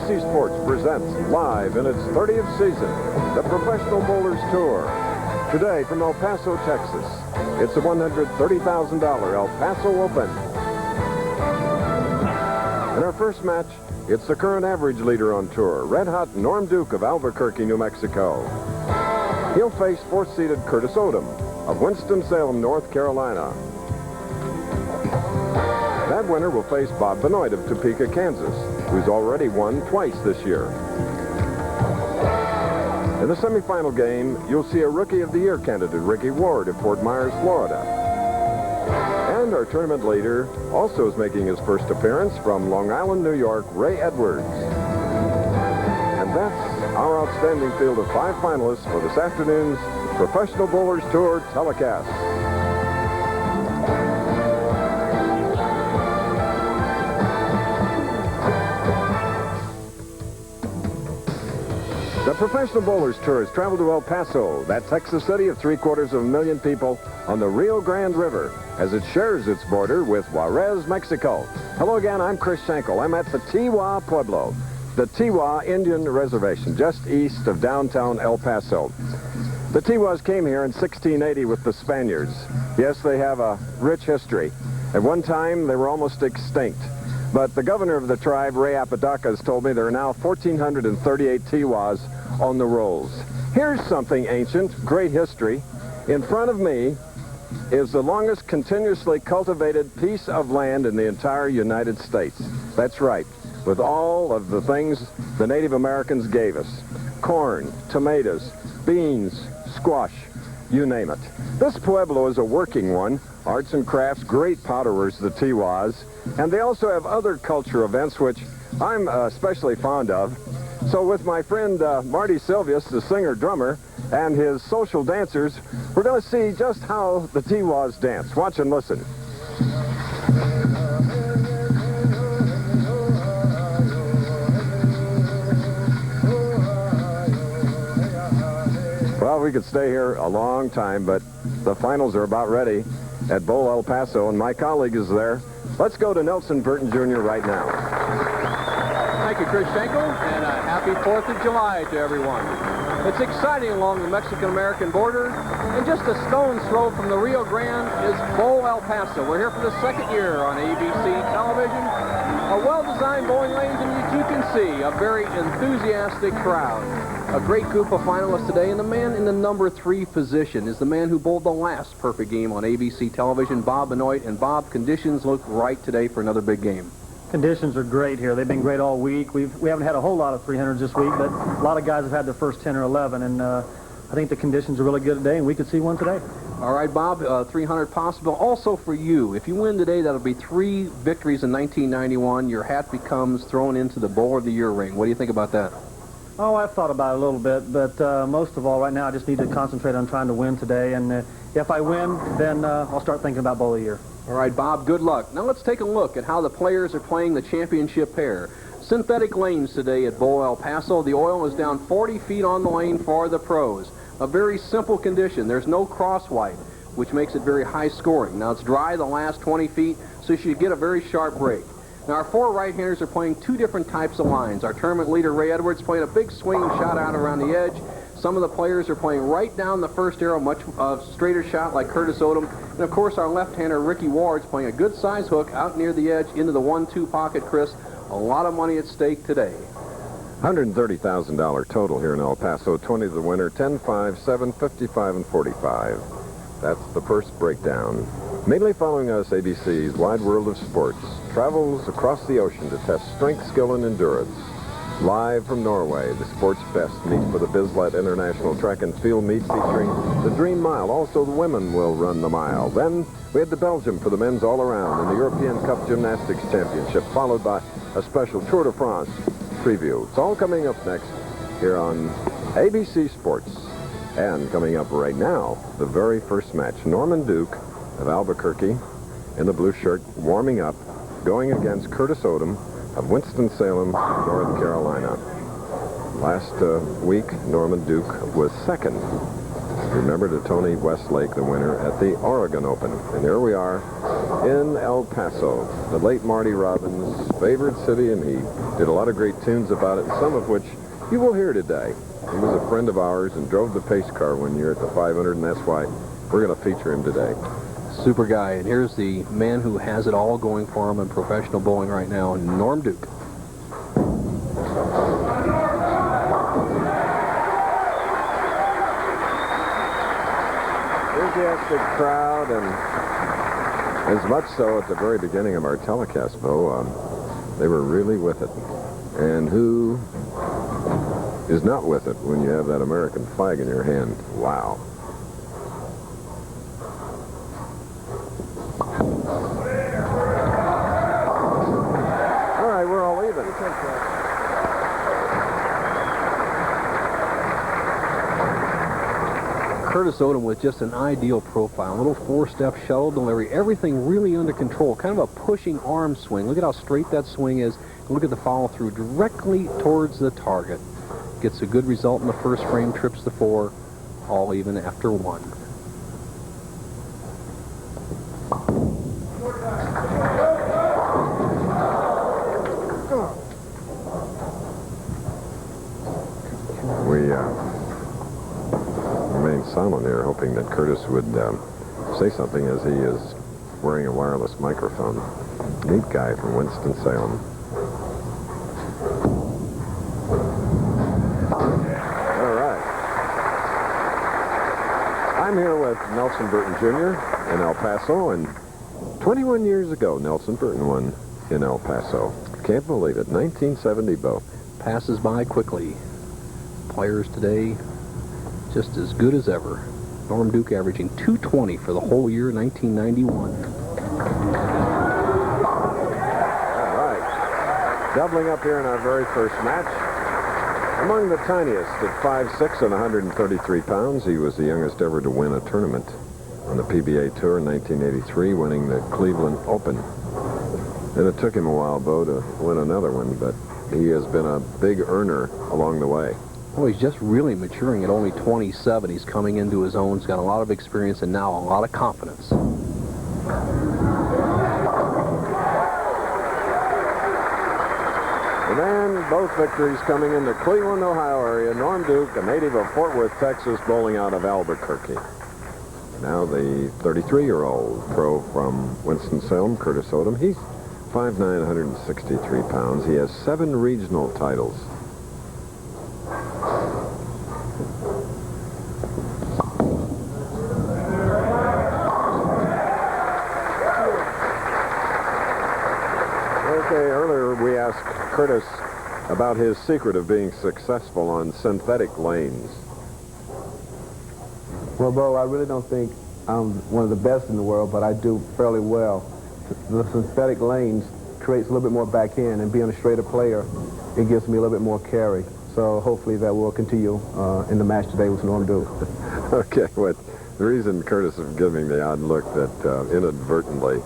ABC Sports presents live in its 30th season, the Professional Bowlers Tour. Today from El Paso, Texas, it's the $130,000 El Paso Open. In our first match, it's the current average leader on tour, red-hot Norm Duke of Albuquerque, New Mexico. He'll face fourth-seeded Curtis Odom of Winston-Salem, North Carolina. That winner will face Bob Benoit of Topeka, Kansas, who's already won twice this year. In the semifinal game, you'll see a Rookie of the Year candidate, Ricky Ward of Fort Myers, Florida. And our tournament leader also is making his first appearance from Long Island, New York, Ray Edwards. And that's our outstanding field of 5 finalists for this afternoon's Professional Bowlers Tour telecast. The Professional Bowlers Tour has traveled to El Paso, that Texas city of 750,000 people on the Rio Grande River, as it shares its border with Juarez, Mexico. Hello again, I'm Chris Schenkel. I'm at the Tiwa Pueblo, the Tiwa Indian Reservation, just east of downtown El Paso. The Tiwas came here in 1680 with the Spaniards. Yes, they have a rich history. At one time, they were almost extinct. But the governor of the tribe, Ray Apodaca, has told me there are now 1,438 Tiwas on the rolls. Here's something ancient, great history. In front of me is the longest continuously cultivated piece of land in the entire United States. That's right, with all of the things the Native Americans gave us. Corn, tomatoes, beans, squash, you name it. This pueblo is a working one. Arts and crafts, great powderers, the Tiwas. And they also have other culture events, which I'm especially fond of. So with my friend Marty Silvius, the singer-drummer, and his social dancers, we're going to see just how the Tiwas dance. Watch and listen. Well, we could stay here a long time, but the finals are about ready at Bowl El Paso, and my colleague is there. Let's go to Nelson Burton Jr. right now. Thank you, Chris Schenkel, and a happy 4th of July to everyone. It's exciting along the Mexican-American border, and just a stone's throw from the Rio Grande is Bowl El Paso. We're here for the 2nd year on ABC television. A well-designed bowling lanes, and as you can see, a very enthusiastic crowd. A great group of finalists today, and the man in the number 3 position is the man who bowled the last perfect game on ABC television, Bob Benoit. And Bob, conditions look right today for another big game. Conditions are great here. They've been great all week. We haven't had a whole lot of 300s this week, but a lot of guys have had their first 10 or 11, and I think the conditions are really good today, and we could see one today. All right, Bob, 300 possible. Also for you, if you win today, that'll be 3 victories in 1991. Your hat becomes thrown into the Bowler of the Year ring. What do you think about that? Oh, I've thought about it a little bit, but most of all, right now, I just need to concentrate on trying to win today, and if I win, then I'll start thinking about Bowl of the Year. All right, Bob, good luck. Now let's take a look at how the players are playing the championship pair. Synthetic lanes today at Bowl El Paso. The oil is down 40 feet on the lane for the pros. A very simple condition. There's no cross white, which makes it very high scoring. Now it's dry the last 20 feet, so you should get a very sharp break. Now our 4 right-handers are playing 2 different types of lines. Our tournament leader, Ray Edwards, playing a big swing shot out around the edge. Some of the players are playing right down the first arrow, much straighter shot like Curtis Odom. And of course our left-hander, Ricky Ward's playing a good size hook out near the edge into the 1-2 pocket, Chris. A lot of money at stake today. $130,000 total here in El Paso. 20 to the winner, 10, 5, 7, 55, and 45. That's the first breakdown. Immediately following us, ABC's Wide World of Sports travels across the ocean to test strength, skill, and endurance. Live from Norway, the sports best meet for the Bislett International Track and Field meet featuring the Dream Mile. Also, the women will run the mile. Then we head to Belgium for the men's all-around in the European Cup Gymnastics Championship, followed by a special Tour de France preview. It's all coming up next here on ABC Sports. And coming up right now, the very first match, Norman Duke of Albuquerque in the blue shirt, warming up, going against Curtis Odom of Winston-Salem, North Carolina. Last week, Norman Duke was second Remember to Tony Westlake, the winner at the Oregon Open. And here we are in El Paso, the late Marty Robbins' favorite city, and he did a lot of great tunes about it, some of which you will hear today. He was a friend of ours and drove the pace car one year at the 500, and that's why we're going to feature him today. Super guy. And here's the man who has it all going for him in professional bowling right now, Norm Duke. Enthusiastic crowd, and as much so at the very beginning of our telecast, Bo, they were really with it. And who is not with it when you have that American flag in your hand? Wow. All right, we're all even. Curtis Odom with just an ideal profile. A little four-step shuttle delivery. Everything really under control. Kind of a pushing arm swing. Look at how straight that swing is. And look at the follow-through directly towards the target. Gets a good result in the first frame. Trips the 4. All even after 1. We remain silent here, hoping that Curtis would say something as he is wearing a wireless microphone. Neat guy from Winston-Salem. All right. I'm here with Nelson Burton Jr. in El Paso, and 21 years ago, Nelson Burton won in El Paso. Can't believe it. 1970, Bo. Passes by quickly. Players today just as good as ever. Norm Duke averaging 220 for the whole year, 1991. All right. Doubling up here in our very first match. Among the tiniest at 5'6" and 133 pounds, he was the youngest ever to win a tournament on the PBA Tour in 1983, winning the Cleveland Open. And it took him a while, Bo, to win another one, but he has been a big earner along the way. Well, he's just really maturing at only 27. He's coming into his own. He's got a lot of experience and now a lot of confidence. And then both victories coming in the Cleveland, Ohio area. Norm Duke, a native of Fort Worth, Texas, bowling out of Albuquerque. Now the 33-year-old pro from Winston-Salem, Curtis Odom. He's 5'9", 163 pounds. He has 7 regional titles. Okay, earlier we asked Curtis about his secret of being successful on synthetic lanes. Well, Bo, I really don't think I'm one of the best in the world, but I do fairly well. The synthetic lanes creates a little bit more backhand, and being a straighter player, it gives me a little bit more carry. So hopefully that will continue in the match today with Norm Duke. Okay, well, the reason Curtis is giving the odd look that inadvertently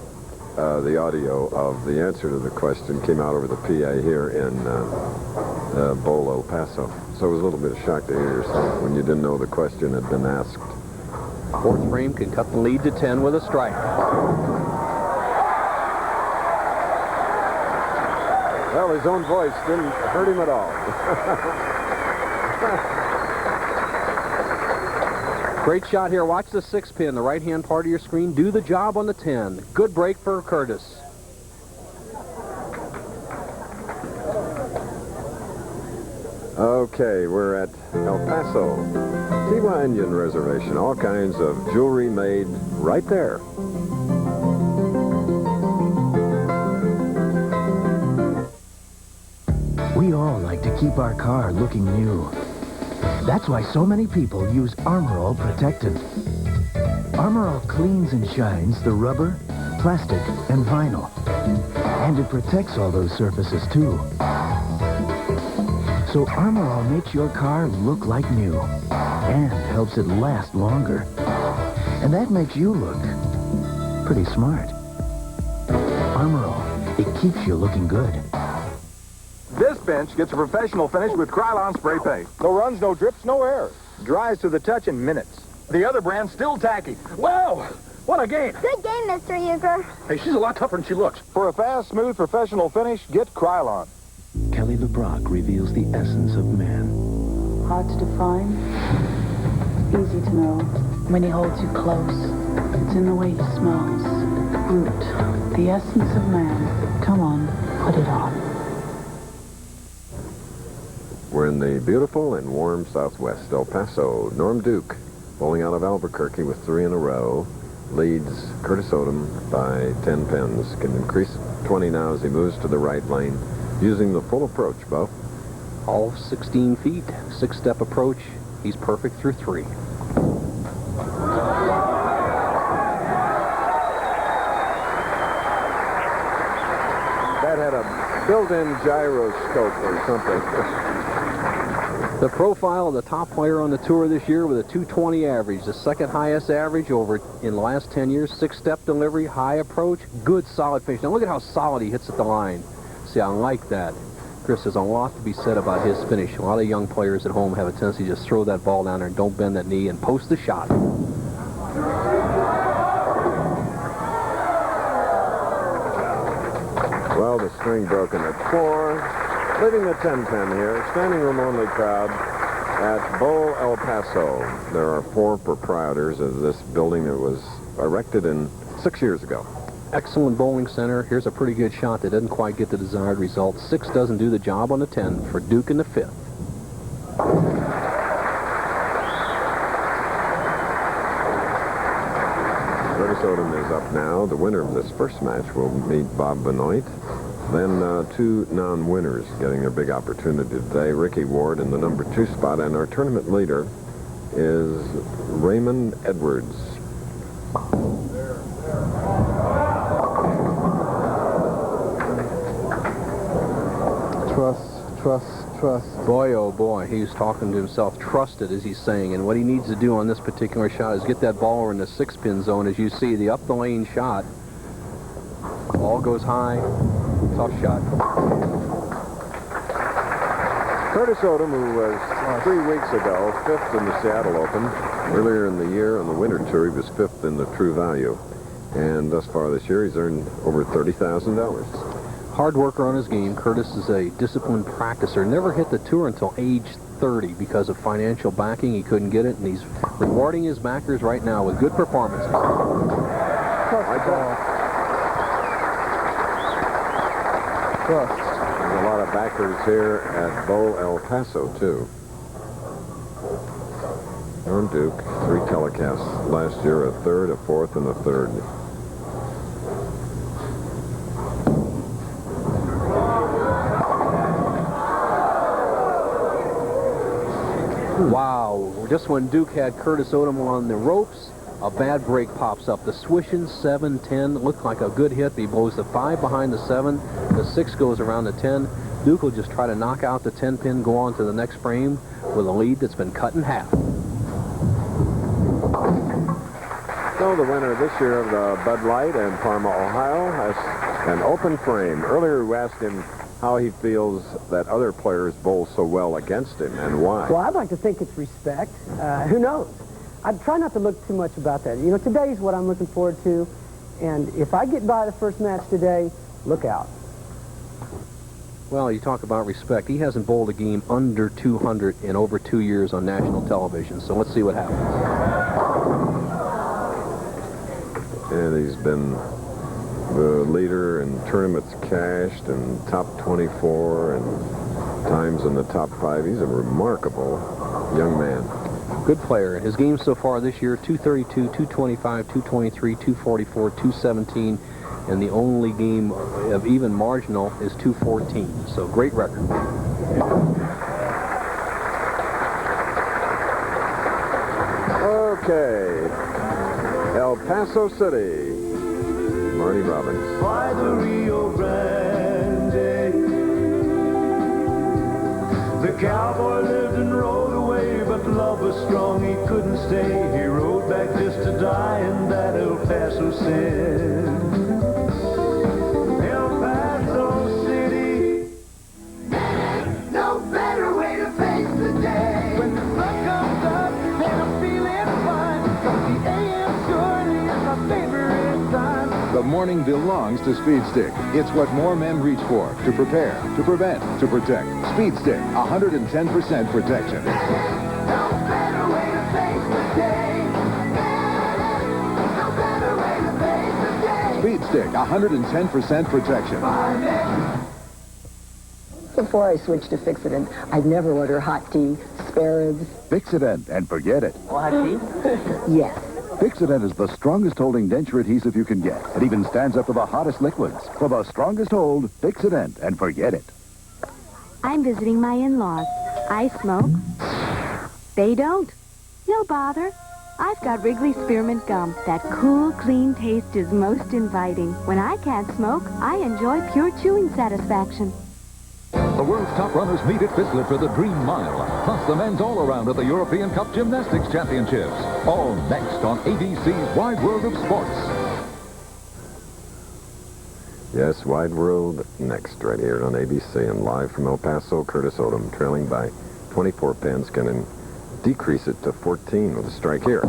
the audio of the answer to the question came out over the PA here in Bowl El Paso. So it was a little bit of shock to hear yourself when you didn't know the question had been asked. Fourth frame can cut the lead to 10 with a strike. Well, his own voice didn't hurt him at all. Great shot here. Watch the 6 pin, the right-hand part of your screen. Do the job on the 10. Good break for Curtis. Okay, we're at El Paso, Tiwa Indian Reservation. All kinds of jewelry made right there. We all like to keep our car looking new. That's why so many people use Armor All Protectant. Armor All cleans and shines the rubber, plastic, and vinyl. And it protects all those surfaces, too. So Armor All makes your car look like new and helps it last longer. And that makes you look pretty smart. Armor All, it keeps you looking good. This bench gets a professional finish with Krylon spray paint. No runs, no drips, no errors. Dries to the touch in minutes. The other brand's still tacky. Wow! What a game! Good game, Mr. Euchre. Hey, she's a lot tougher than she looks. For a fast, smooth, professional finish, get Krylon. Kelly LeBrock reveals the essence of man. Hard to define, easy to know. When he holds you close, it's in the way he smells. Root, the essence of man. Come on, put it on. We're in the beautiful and warm southwest El Paso. Norm Duke, bowling out of Albuquerque with 3 in a row, leads Curtis Odom by 10 pins. Can increase 20 now as he moves to the right lane, using the full approach, Bo. All 16 feet, 6-step approach. He's perfect through 3. That had a built-in gyroscope or something. The profile of the top player on the tour this year with a 220 average, the second highest average over in the last 10 years. 6-step delivery, high approach, good solid finish. Now look at how solid he hits at the line. See, I like that. Chris, there's a lot to be said about his finish. A lot of young players at home have a tendency to just throw that ball down there and don't bend that knee and post the shot. Well, the string broken at 4. Leaving the 10-pin here, standing room only crowd at Bowl El Paso. There are 4 proprietors of this building that was erected 6 years ago. Excellent bowling center. Here's a pretty good shot that doesn't quite get the desired result. 6 doesn't do the job on the 10 for Duke in the 5th. Curtis Odom is up now. The winner of this first match will meet Bob Benoit. Then 2 non-winners getting a big opportunity today. Ricky Ward in the number 2 spot, and our tournament leader is Raymond Edwards. Trust. Boy, oh boy, he's talking to himself. Trust it, as he's saying. And what he needs to do on this particular shot is get that ball over in the 6-pin zone. As you see, the up-the-lane shot. Ball goes high. Tough shot. Curtis Odom, who was 3 weeks ago 5th in the Seattle Open. Earlier in the year on the Winter Tour, he was 5th in the True Value. And thus far this year, he's earned over $30,000. Hard worker on his game. Curtis is a disciplined practicer. Never hit the tour until age 30 because of financial backing. He couldn't get it, and he's rewarding his backers right now with good performances. There's a lot of backers here at Bowl El Paso, too. Norm Duke, 3 telecasts last year, a 3rd, a 4th, and a 3rd. Wow, just when Duke had Curtis Odom on the ropes, a bad break pops up. The swishing 7-10 looked like a good hit. He blows the 5 behind the 7. The 6 goes around the 10. Duke will just try to knock out the 10-pin, go on to the next frame with a lead that's been cut in half. So the winner this year of the Bud Light in Parma, Ohio, has an open frame. Earlier we asked him how he feels that other players bowl so well against him and why. Well, I'd like to think it's respect. Who knows? I'd try not to look too much about that. You know, today's what I'm looking forward to, and if I get by the first match today, look out. Well, you talk about respect. He hasn't bowled a game under 200 in over 2 years on national television, so let's see what happens. And he's been the leader in tournaments cashed and top 24 and times in the top 5. He's a remarkable young man. Good player. His game so far this year, 232, 225, 223, 244, 217, and the only game of even marginal is 214. So great record. Okay. El Paso City. Marty Robbins. By the Rio Grande, the cowboy lived and rode away, but love was strong, he couldn't stay. He rode back just to die, and that El Paso said. El Paso City, no better way to face the day. When the sun comes up and I'm feeling fine, morning belongs to Speed Stick. It's what more men reach for, to prepare, to prevent, to protect. Speed Stick, 110% protection. Speed Stick, 110% protection. Before I switched to Fix-It-In, I'd never order hot tea, spare ribs. Fix-It-In and forget it. Hot tea? Yes. Fix-It-In is the strongest holding denture adhesive you can get. It even stands up to the hottest liquids. For the strongest hold, Fix-It-In and forget it. I'm visiting my in-laws. I smoke. They don't. No bother. I've got Wrigley Spearmint Gum. That cool, clean taste is most inviting. When I can't smoke, I enjoy pure chewing satisfaction. The world's top runners meet at Bislett for the Dream Mile, plus the men's all-around at the European Cup Gymnastics Championships. All next on ABC's Wide World of Sports. Yes, Wide World next right here on ABC and live from El Paso. Curtis Odom trailing by 24 pins, can decrease it to 14 with a strike here.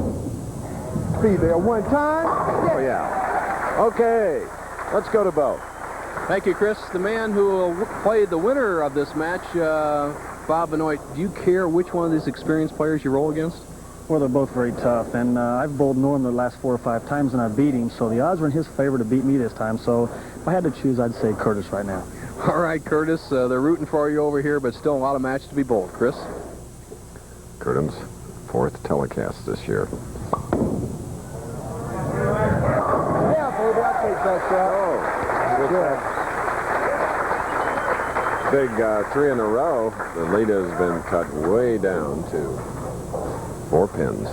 Speed there one time. Oh, yeah. Okay, let's go to Bo. Thank you, Chris. The man who played the winner of this match, Bob Benoit, do you care which one of these experienced players you roll against? Well, they're both very tough, and I've bowled Norm the last 4 or 5 times, and I've beat him, so the odds were in his favor to beat me this time, so if I had to choose, I'd say Curtis right now. All right, Curtis, they're rooting for you over here, but still a lot of matches to be bowled. Chris? Curtin's 4th telecast this year. Yeah, baby, I'll take that shot. Oh, good. Big 3 in a row. The lead has been cut way down to 4 pins.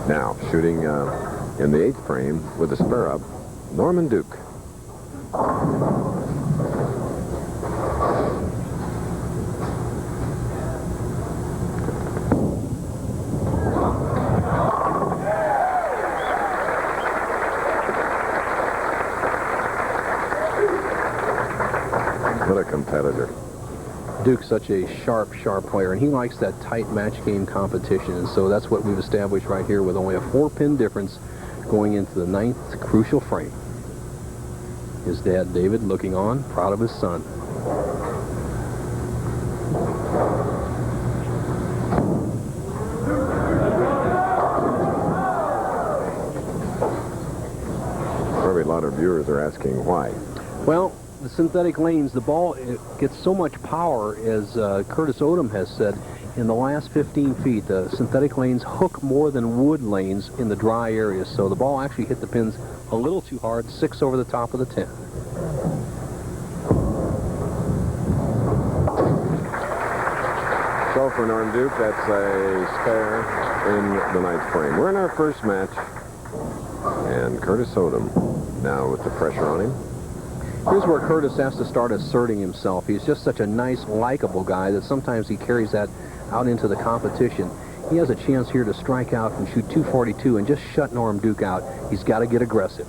Now, shooting in the 8th frame with a spare up, Norman Duke. What a competitor. Duke's such a sharp player, and he likes that tight match game competition, and so that's what we've established right here with only a 4-pin difference going into the 9th crucial frame. His dad, David, looking on, proud of his son. Probably a lot of viewers are asking why. Well, the synthetic lanes, the ball gets so much power, as Curtis Odom has said, in the last 15 feet. The synthetic lanes hook more than wood lanes in the dry areas, so the ball actually hit the pins a little too hard, 6 over the top of the 10. So for Norm Duke, that's a spare in the 9th frame. We're in our first match, and Curtis Odom now with the pressure on him. Here's where Curtis has to start asserting himself. He's just such a nice, likable guy that sometimes he carries that out into the competition. He has a chance here to strike out and shoot 242 and just shut Norm Duke out. He's got to get aggressive.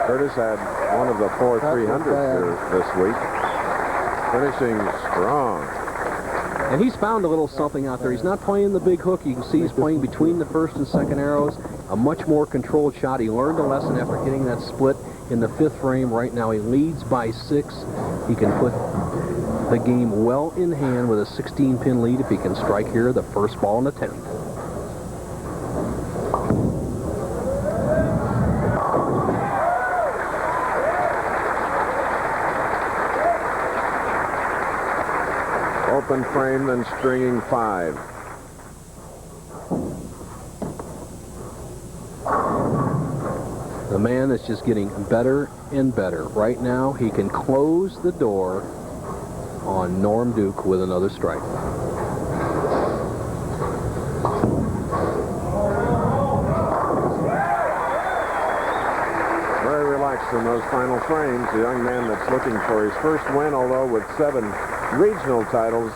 Curtis had one of the 4 300s here this week, finishing strong. And he's found a little something out there. He's not playing the big hook. You can see he's playing between the 1st and 2nd arrows. A much more controlled shot. He learned a lesson after hitting that split in the 5th frame. Right now he leads by 6. He can put the game well in hand with a 16-pin lead if he can strike here the first ball in the 10th. Open frame, then stringing 5. The man is just getting better and better. Right now, he can close the door on Norm Duke with another strike. Very relaxed in those final frames. The young man that's looking for his first win, although with 7 regional titles,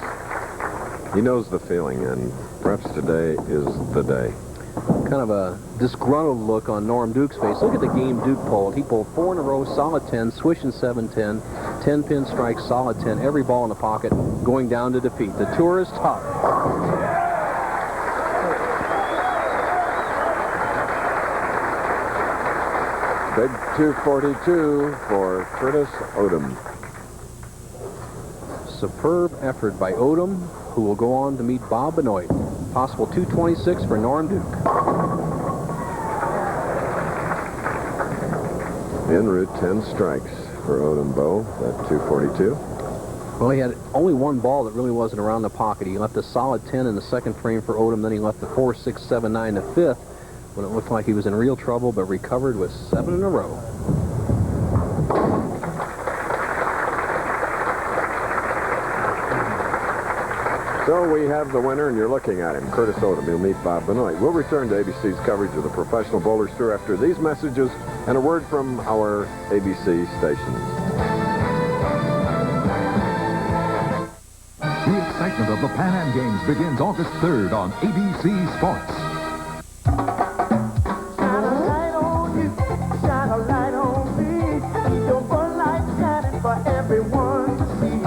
he knows the feeling, and perhaps today is the day. Kind of a disgruntled look on Norm Duke's face. Look at the game Duke pulled. He pulled 4 in a row, solid 10, swishing 7-10, 10-pin strike, solid 10, every ball in the pocket, going down to defeat. The tour is tough. 242 for Curtis Odom. Superb effort by Odum, who will go on to meet Bob Benoit. Possible 226 for Norm Duke. En route, 10 strikes for Odom Bow at 242. Well, he had only one ball that really wasn't around the pocket. He left a solid 10 in the second frame for Odom, then he left the 4, 6, 7, 9 in the fifth when it looked like he was in real trouble, but recovered with 7 in a row. So we have the winner, and you're looking at him, Curtis Odom. He'll meet Bob Benoit. We'll return to ABC's coverage of the Professional Bowlers Tour after these messages and a word from our ABC stations. The excitement of the Pan Am Games begins August 3rd on ABC Sports. Shine a light on you, shine a light on me. Keep your Bud Light shining for everyone to see.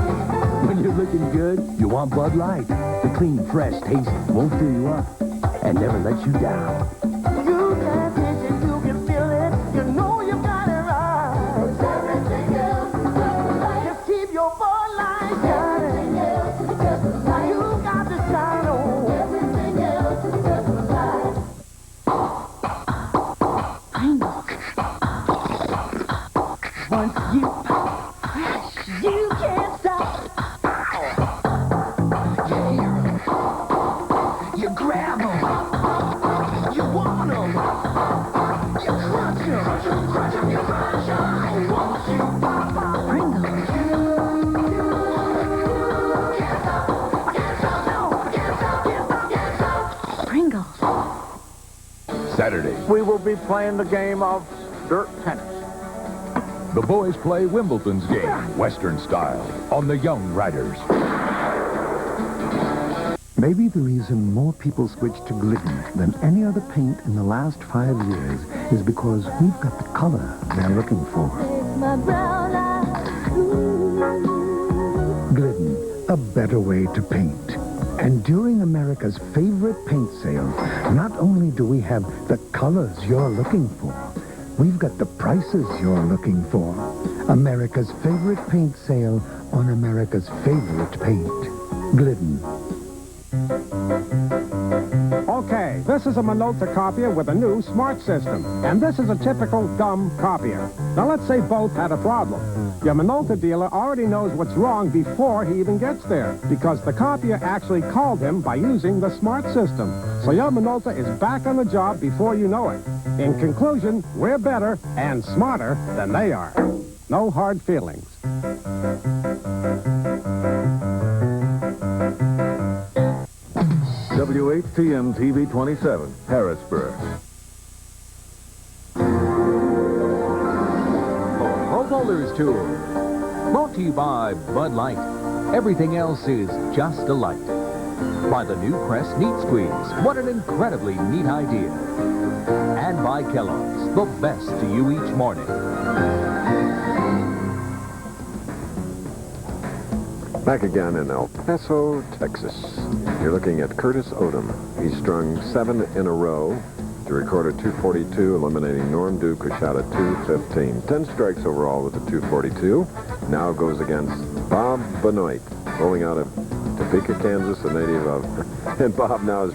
When you're looking good, you want Bud Light. The clean, fresh taste won't fill you up and never let you down. You can taste it, you can feel it. You know you got it right. Everything else is just a light. Just keep your Bud Light shining. Everything else is just a light. You got to shine on. Everything else is just a light. Once you crash, you can't stop. You grab them. You want them. You crunch them. Crunch them, you crunch them. Once you pop out. Pringles. Pringles. Saturday, We will be playing the game of dirt tennis. the boys play Wimbledon's game, Western style, on the Young Riders. Maybe the reason more people switch to Glidden than any other paint in the last 5 years is because we've got the color they're looking for. Glidden, a better way to paint. And during America's favorite paint sale, not only do we have the colors you're looking for, we've got the prices you're looking for. America's favorite paint sale on America's favorite paint. Glidden. Okay, this is a Minolta copier with a new smart system. And this is a typical dumb copier. Now let's say both had a problem. Your Minolta dealer already knows what's wrong before he even gets there, because the copier actually called him by using the smart system. So your Minolta is back on the job before you know it. In conclusion, we're better and smarter than they are. No hard feelings. WHTM TV 27, Harrisburg. Pro Bowlers Tour. Brought to you by Bud Light. Everything else is just a light. By the new Crest Neat Squeeze. What an incredibly neat idea. And by Kellogg's. The best to you each morning. Back again in El Paso, Texas. You're looking at Curtis Odom. He strung 7 in a row to record a 242, eliminating Norm Duke, who shot a 215. 10 strikes overall with the 242. Now goes against Bob Benoit, rolling out of Topeka, Kansas, a native of... And Bob now is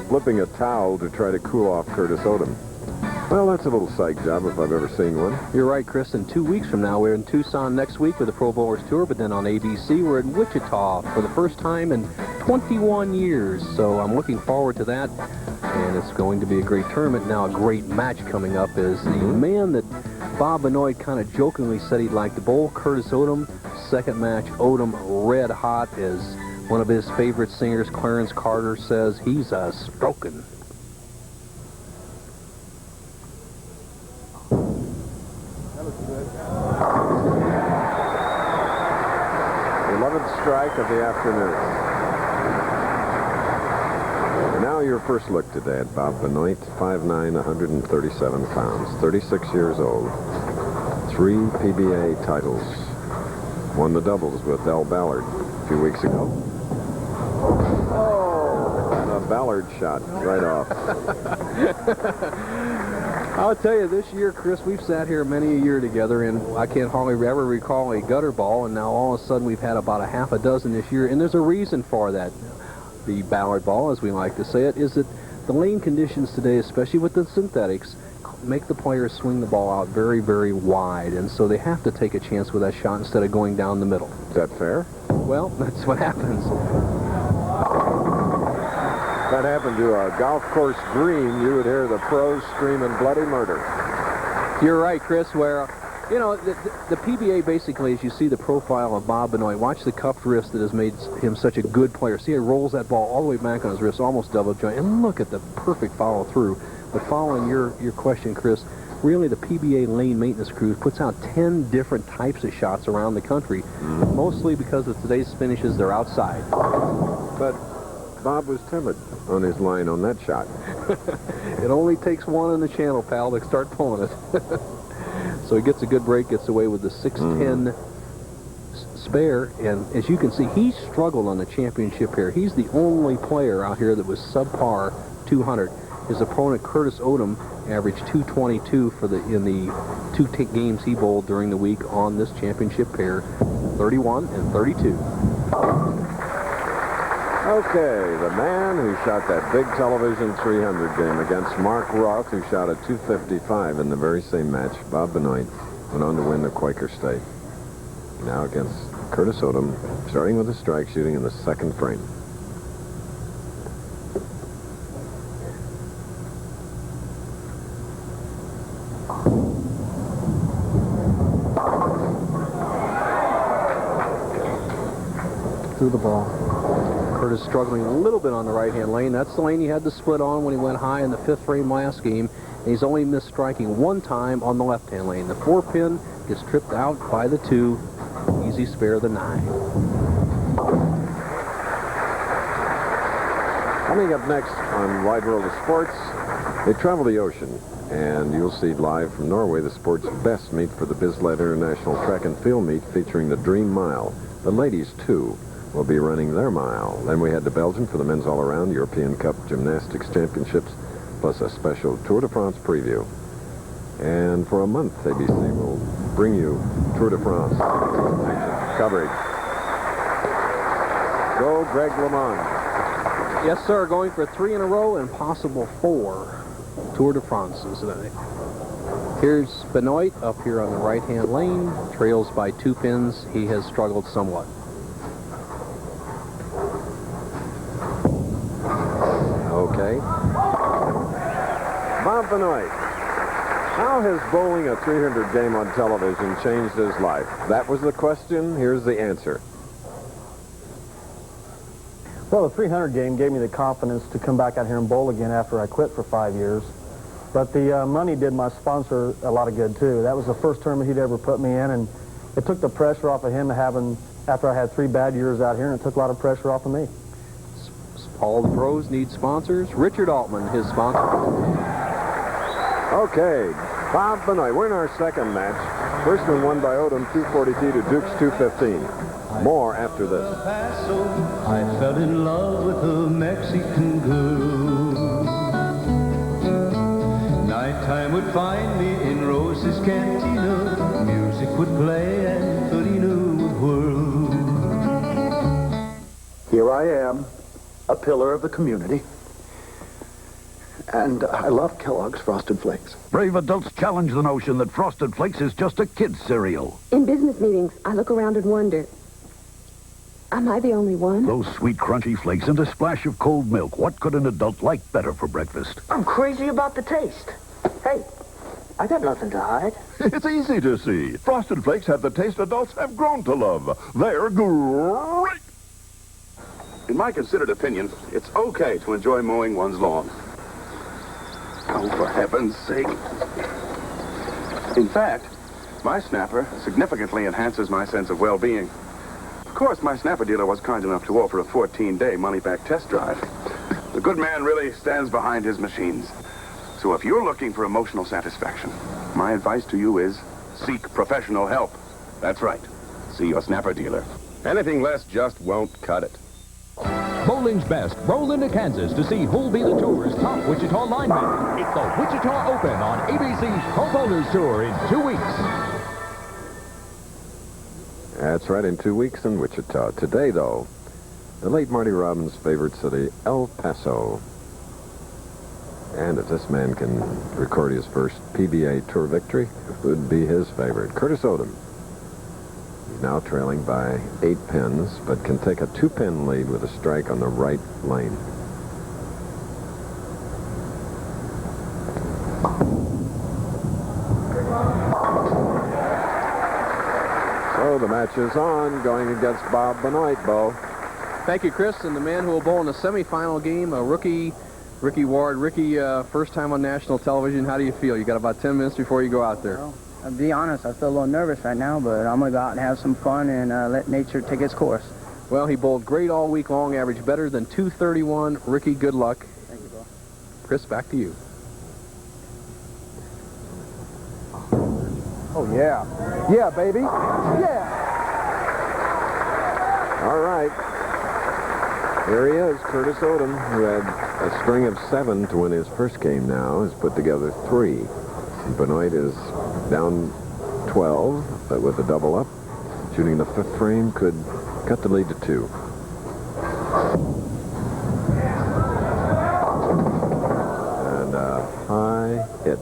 flipping a towel to try to cool off Curtis Odom. Well, that's a little psych job if I've ever seen one. You're right, Chris. In 2 weeks from now, we're in Tucson next week with the Pro Bowlers Tour, but then on ABC, we're in Wichita for the first time in 21 years. So I'm looking forward to that, and it's going to be a great tournament. Now, a great match coming up is the man that Bob Benoit kind of jokingly said he'd like to bowl, Curtis Odom. Second match, Odom red hot, as one of his favorite singers, Clarence Carter, says he's a stroking. 11th strike of the afternoon. And now your first look today at Bob Benoit, 5'9", 137 pounds, 36 years old. 3 PBA titles. Won the doubles with Del Ballard a few weeks ago. Oh, and a Ballard shot right off. I'll tell you, this year, Chris, we've sat here many a year together, and I can't hardly ever recall a gutter ball, and now all of a sudden we've had about a half a dozen this year, and there's a reason for that. The Ballard ball, as we like to say it, is that the lane conditions today, especially with the synthetics, make the players swing the ball out very, very wide, and so they have to take a chance with that shot instead of going down the middle. Is that fair? Well, that's what happens. If that happened to a golf course green, you would hear the pros screaming bloody murder. You're right, Chris, where, you know, the PBA basically, as you see the profile of Bob Benoit, watch the cupped wrist that has made him such a good player. See, he rolls that ball all the way back on his wrist, almost double joint, and look at the perfect follow through. But following your question, Chris, really the PBA lane maintenance crew puts out 10 different types of shots around the country, mostly because of today's finishes, they're outside. But Bob was timid on his line on that shot. It only takes one in the channel, pal, to start pulling it. So he gets a good break, gets away with the 610 spare, and as you can see, he struggled on the championship here. He's the only player out here that was subpar 200. His opponent, Curtis Odom, averaged 222 in the two games he bowled during the week on this championship pair, 31 and 32. Okay, the man who shot that big television 300 game against Mark Roth, who shot a 255 in the very same match, Bob Benoit, went on to win the Quaker State. Now against Curtis Odom, starting with a strike, shooting in the second frame. Through the ball. Curtis struggling a little bit on the right-hand lane. That's the lane he had to split on when he went high in the 5th frame last game. And he's only missed striking one time on the left-hand lane. The 4-pin gets tripped out by the 2. Easy spare the 9. Coming up next on Wide World of Sports, they travel the ocean, and you'll see live from Norway the sport's best meet for the Bislett International Track and Field Meet, featuring the Dream Mile. The ladies, too, will be running their mile. Then we head to Belgium for the men's all-around European Cup Gymnastics Championships, plus a special Tour de France preview. And for a month, ABC will bring you Tour de France coverage. Go, Greg LeMond. Yes, sir, going for 3 in a row and possible 4 Tour de France's today. Here's Benoit up here on the right-hand lane, trails by 2 pins. He has struggled somewhat. Okay. Bob Benoit. How has bowling a 300 game on television changed his life? That was the question. Here's the answer. Well, the 300 game gave me the confidence to come back out here and bowl again after I quit for 5 years. But the money did my sponsor a lot of good, too. That was the first tournament he'd ever put me in, and it took the pressure off of him after I had 3 bad years out here, and it took a lot of pressure off of me. All the pros need sponsors. Richard Altman, his sponsor. Okay, Bob Benoit. We're in our second match. First one won by Odum, 242 to Duke's 215. More after this. I fell in love with a Mexican girl. Nighttime would find me in Rose's cantina. Music would play and Felina would whirl. Here I am, a pillar of the community. And I love Kellogg's Frosted Flakes. Brave adults challenge the notion that Frosted Flakes is just a kid's cereal. In business meetings, I look around and wonder, am I the only one? Those sweet, crunchy flakes and a splash of cold milk. What could an adult like better for breakfast? I'm crazy about the taste. Hey, I got nothing to hide. It's easy to see. Frosted Flakes have the taste adults have grown to love. They're great. In my considered opinion, it's okay to enjoy mowing one's lawn. Oh, for heaven's sake. In fact, my snapper significantly enhances my sense of well-being. Of course, my snapper dealer was kind enough to offer a 14-day money-back test drive. The good man really stands behind his machines. So if you're looking for emotional satisfaction, my advice to you is seek professional help. That's right. See your snapper dealer. Anything less just won't cut it. Bowling's best roll into Kansas to see who'll be the tour's top Wichita lineman. It's the Wichita Open on ABC's Pro Bowlers Tour in 2 weeks. That's right, in 2 weeks in Wichita. Today, though, the late Marty Robbins' favorite city, El Paso. And if this man can record his first PBA Tour victory, it would be his favorite. Curtis Odom. He's now trailing by 8 pins, but can take a 2-pin lead with a strike on the right lane. So the match is on, going against Bob Benoit, Bo. Thank you, Chris. And the man who will bowl in the semifinal game, a rookie, Ricky Ward. Ricky, first time on national television. How do you feel? You got about 10 minutes before you go out there. Well, I'll be honest, I feel a little nervous right now, but I'm going to go out and have some fun and let nature take its course. Well, he bowled great all week long, averaged better than 231. Ricky, good luck. Thank you, Bo. Chris, back to you. Oh, yeah. Yeah, baby. Yeah. All right. Here he is, Curtis Odom, who had a string of 7 to win his first game now, has put together 3. Benoit is down 12, but with a double up. Shooting the 5th frame could cut the lead to 2. And a high hit.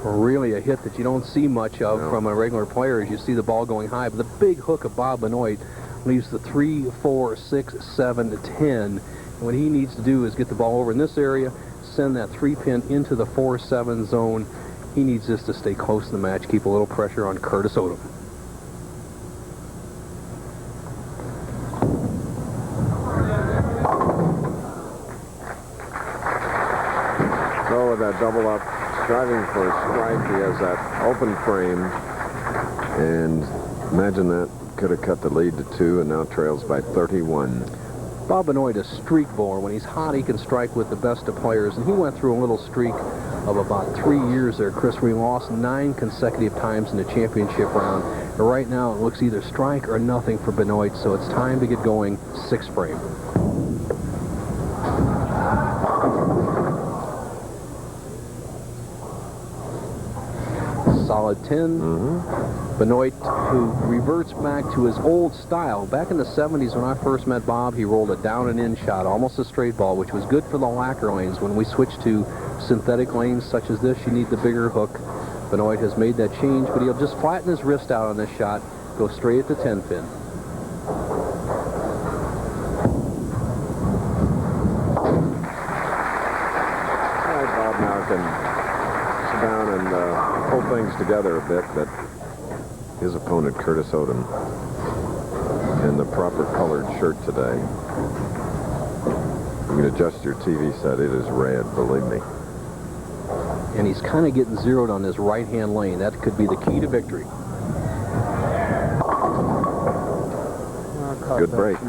Really a hit that you don't see much of from a regular player as you see the ball going high. But the big hook of Bob Benoit leaves the 3, 4, 6, 7, 10. And what he needs to do is get the ball over in this area, send that 3-pin into the 4-7 zone. He needs this to stay close to the match, keep a little pressure on Curtis Odom. So with that double up, striving for a strike, he has that open frame, and imagine that could have cut the lead to 2 and now trails by 31. Bob Benoit, a streak bowler. When he's hot, he can strike with the best of players, and he went through a little streak of about 3 years there, Chris, where he lost 9 consecutive times in the championship round. And right now, it looks either strike or nothing for Benoit, so it's time to get going. 6th frame. Solid 10. Benoit, who reverts back to his old style. Back in the 70s when I first met Bob, he rolled a down and in shot, almost a straight ball, which was good for the lacquer lanes. When we switched to synthetic lanes such as this, you need the bigger hook. Benoit has made that change, but he'll just flatten his wrist out on this shot, go straight at the 10-pin. All right, Bob now can sit down and pull things together a bit, but his opponent, Curtis Odom, in the proper colored shirt today. You can adjust your TV set. It is red, believe me. And he's kind of getting zeroed on his right-hand lane. That could be the key to victory. Good break.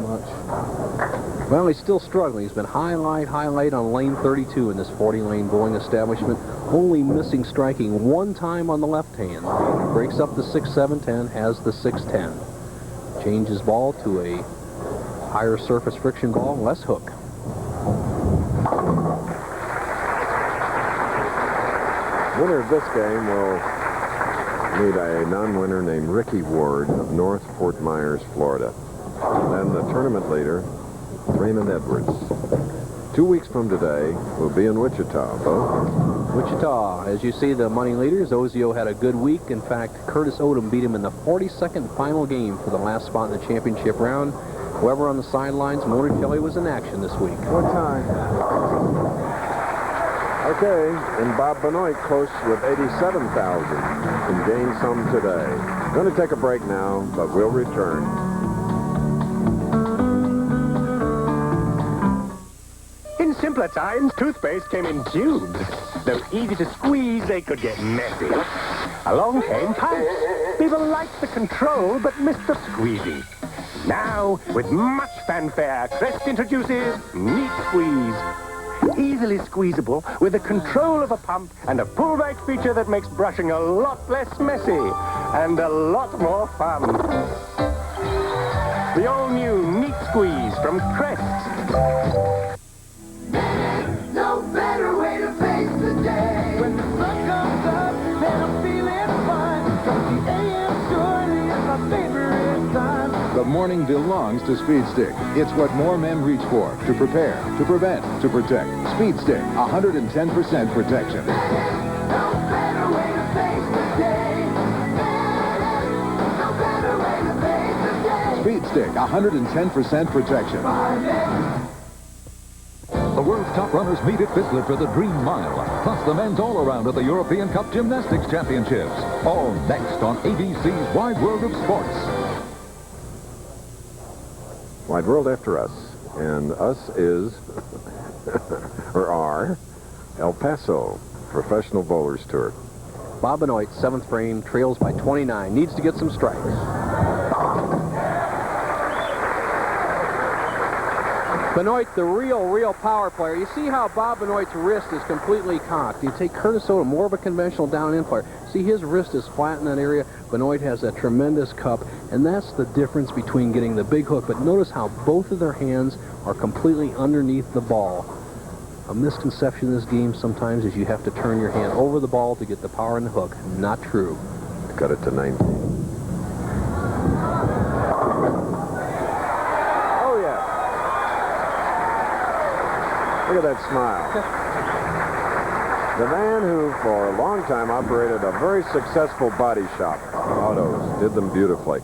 Well, he's still struggling. He's been highlight on lane 32 in this 40-lane bowling establishment. Only missing striking 1 time on the left hand. Breaks up the 6-7-10, has the 6-10. Changes ball to a higher surface friction ball, less hook. Winner of this game will meet a non-winner named Ricky Ward of North Fort Myers, Florida. And then the tournament leader, Raymond Edwards. 2 weeks from today, we'll be in Wichita, Bo. Wichita, as you see, the money leaders. Ozio had a good week. In fact, Curtis Odom beat him in the 42nd final game for the last spot in the championship round. However, on the sidelines, Mona Kelly was in action this week. What time? Okay, and Bob Benoit close with 87,000 and gain some today. Going to take a break now, but we'll return. In simpler times, toothpaste came in tubes. Though easy to squeeze, they could get messy. Along came pipes. People liked the control, but missed the squeezing. Now, with much fanfare, Crest introduces Neat Squeeze. Easily squeezable with the control of a pump and a pullback feature that makes brushing a lot less messy and a lot more fun. The all-new Neat Squeeze from Crest. No better way to face the day. When the sun comes up, then I'm feeling fine. 'Cause the AM surely is my favorite time. The morning belongs to Speed Stick. It's what more men reach for. To prepare, to prevent, to protect. Speed Stick, 110% protection. No better way to face the day. No better way to face the day. Speed Stick, 110% protection. The world's top runners meet at Bislett for the Dream Mile, plus the men's all-around at the European Cup Gymnastics Championships. All next on ABC's Wide World of Sports. Wide World after us. And us is, or are, El Paso Professional Bowlers Tour. Bob Benoit, 7th frame, trails by 29. Needs to get some strikes. Benoit, the real power player. You see how Bob Benoit's wrist is completely cocked. You take Curtis Odom, more of a conventional down-in player. See, his wrist is flat in that area. Benoit has a tremendous cup, and that's the difference between getting the big hook. But notice how both of their hands are completely underneath the ball. A misconception in this game sometimes is you have to turn your hand over the ball to get the power in the hook. Not true. Cut it to 19. Oh, yeah. Look at that smile. The man who, for a long time, operated a very successful body shop, Autos, did them beautifully.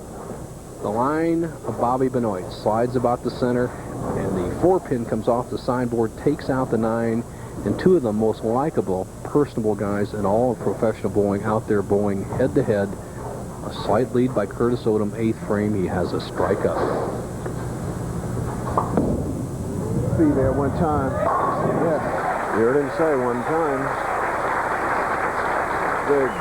The line of Bobby Benoit slides about the center, and the 4-pin comes off the sideboard, takes out the 9, and two of the most likable, personable guys in all of professional bowling out there bowling head-to-head. A slight lead by Curtis Odom, 8th frame. He has a strike up. Be there one time. Yeah. You heard him say one time. Big.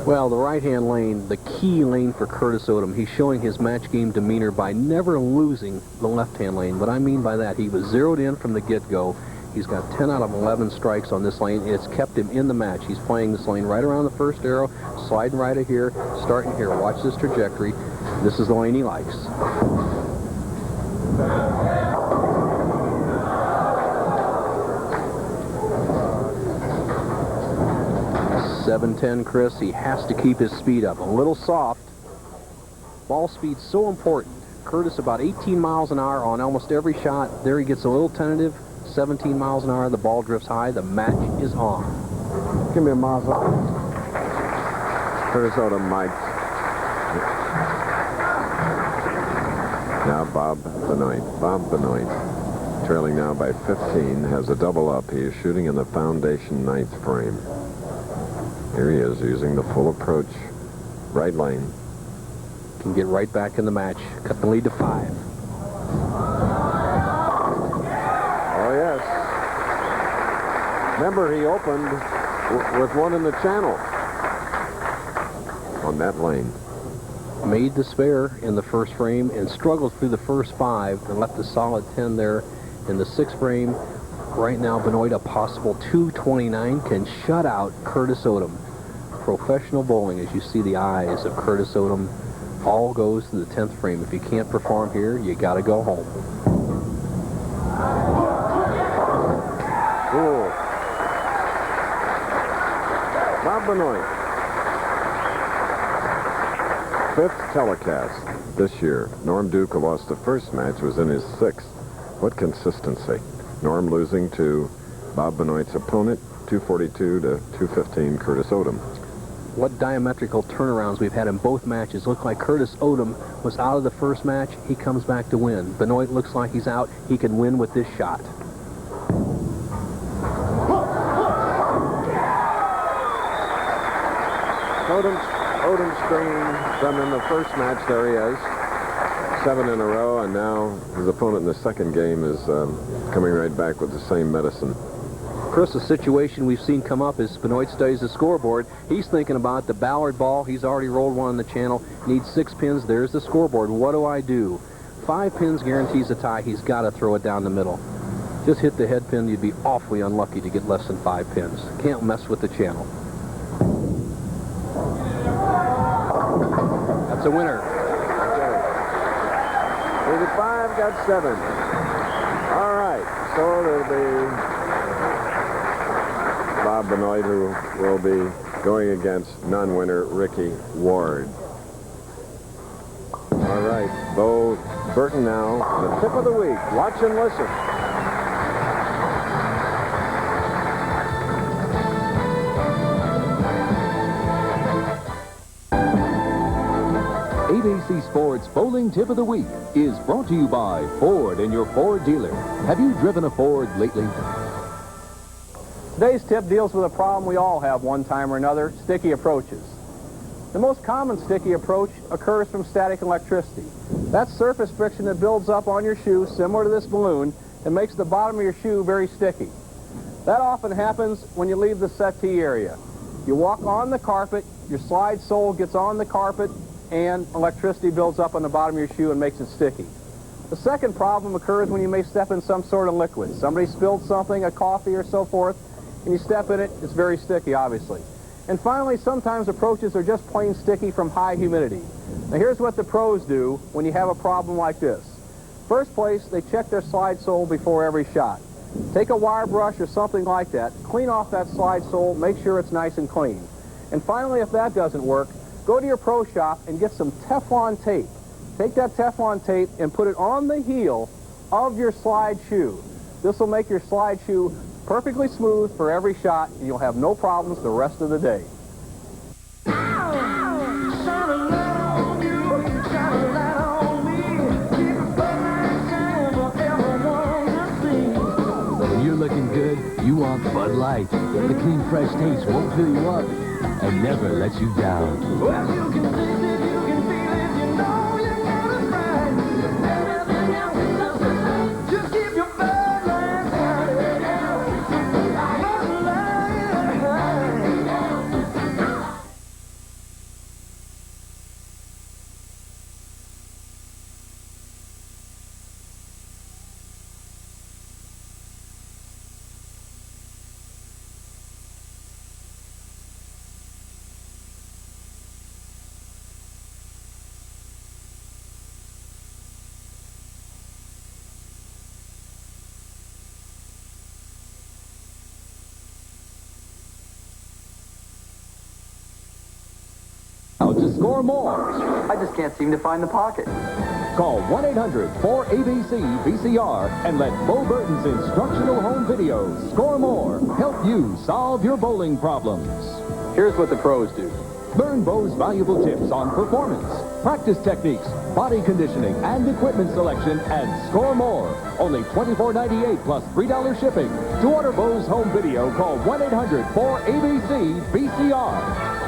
Well, the right-hand lane, the key lane for Curtis Odom. He's showing his match game demeanor by never losing the left-hand lane. What I mean by that, he was zeroed in from the get-go. He's got 10 out of 11 strikes on this lane. It's kept him in the match. He's playing this lane right around the first arrow, sliding right of here, starting here. Watch this trajectory. This is the lane he likes. 710, Chris. He has to keep his speed up. A little soft. Ball speed's so important. Curtis about 18 miles an hour on almost every shot. There he gets a little tentative. 17 miles an hour. The ball drifts high. The match is on. Give me a Mazda. Curtis Odom, Mike. Now Bob Benoit. Bob Benoit, trailing now by 15, has a double up. He is shooting in the foundation 9th frame. Here he is using the full approach. Right lane. Can get right back in the match. Cut the lead to 5. Oh, yes. Remember, he opened with one in the channel on that lane. Made the spare in the first frame and struggled through the first 5 and left a solid 10 there in the 6th frame. Right now, Benoit, a possible 229, can shut out Curtis Odom. Professional bowling, as you see the eyes of Curtis Odom, all goes to the 10th frame. If you can't perform here, you got to go home. Cool. Bob Benoit. 5th telecast this year. Norm Duke, who lost the first match, was in his 6th. What consistency. Norm losing to Bob Benoit's opponent, 242 to 215, Curtis Odom. What diametrical turnarounds we've had in both matches. Look like Curtis Odom was out of the first match. He comes back to win. Benoit looks like he's out. He can win with this shot. Odom screen from in the first match. There he is. 7 in a row, and now his opponent in the second game is coming right back with the same medicine. Chris, a situation we've seen come up is Benoit studies the scoreboard. He's thinking about the Ballard ball. He's already rolled one on the channel. Needs 6 pins. There's the scoreboard. What do I do? 5 pins guarantees a tie. He's got to throw it down the middle. Just hit the head pin. You'd be awfully unlucky to get less than 5 pins. Can't mess with the channel. the winner. 85 got 7. All right, so there'll be Bob Benoit, who will be going against non-winner Ricky Ward. All right, Bo Burton now, the tip of the week. Watch and listen. ABC Sports Bowling Tip of the Week is brought to you by Ford and your Ford dealer. Have you driven a Ford lately? Today's tip deals with a problem we all have one time or another, sticky approaches. The most common sticky approach occurs from static electricity. That's surface friction that builds up on your shoe, similar to this balloon, and makes the bottom of your shoe very sticky. That often happens when you leave the settee area. You walk on the carpet, your slide sole gets on the carpet, and electricity builds up on the bottom of your shoe and makes it sticky. The second problem occurs when you may step in some sort of liquid. Somebody spilled something, a coffee or so forth, and you step in it, it's very sticky, obviously. And finally, sometimes approaches are just plain sticky from high humidity. Now here's what the pros do when you have a problem like this. First place, they check their slide sole before every shot. Take a wire brush or something like that, clean off that slide sole, make sure it's nice and clean. And finally, if that doesn't work, go to your pro shop and get some Teflon tape. Take that Teflon tape and put it on the heel of your slide shoe. This will make your slide shoe perfectly smooth for every shot, and you'll have no problems the rest of the day. When you're looking good, you want Bud Light. The clean, fresh taste won't fill you up and never let you down. Well, you can taste it, you can feel it, you know you got it right. Everything else is substitute. Just keep your Bud Light down. Bud Light. Now to score more. I just can't seem to find the pocket. Call 1-800-4ABC-VCR and let Bo Burton's instructional home videos, Score More, help you solve your bowling problems. Here's what the pros do. Learn Bo's valuable tips on performance, practice techniques, body conditioning, and equipment selection, and Score More. Only $24.98 plus $3 shipping. To order Bo's home video, call 1-800-4ABC-VCR.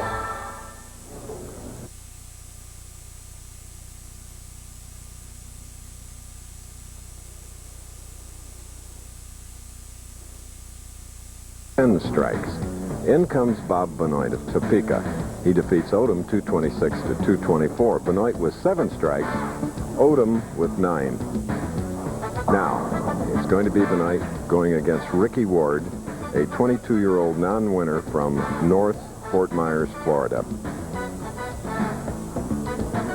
Strikes. In comes Bob Benoit of Topeka. He defeats Odum 226 to 224. Benoit with 7 strikes, Odum with 9. Now, it's going to be Benoit going against Ricky Ward, a 22-year-old non-winner from North Fort Myers, Florida.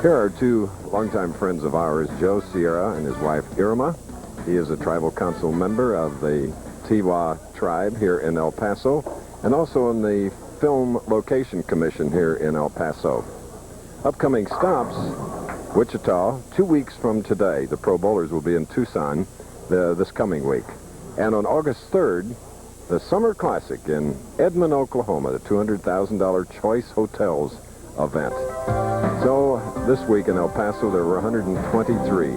Here are 2 longtime friends of ours, Joe Sierra and his wife Irma. He is a tribal council member of the Tiwa tribe here in El Paso, and also on the Film Location Commission here in El Paso. Upcoming stops, Wichita, 2 weeks from today. The Pro Bowlers will be in Tucson this coming week. And on August 3rd, the Summer Classic in Edmond, Oklahoma, the $200,000 Choice Hotels event. So this week in El Paso, there were 123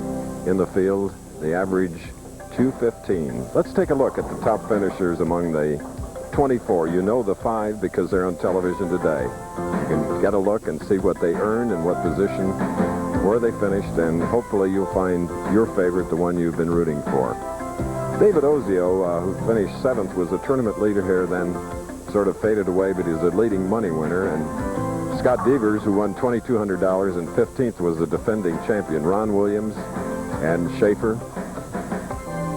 in the field. The average 215. Let's take a look at the top finishers among the 24. You know the 5 because they're on television today. You can get a look and see what they earned and what position, where they finished, and hopefully you'll find your favorite, the one you've been rooting for. David Ozio, who finished 7th, was a tournament leader here, then sort of faded away, but he's a leading money winner. And Scott Devers, who won $2,200 and 15th, was the defending champion. Ron Williams and Schaefer.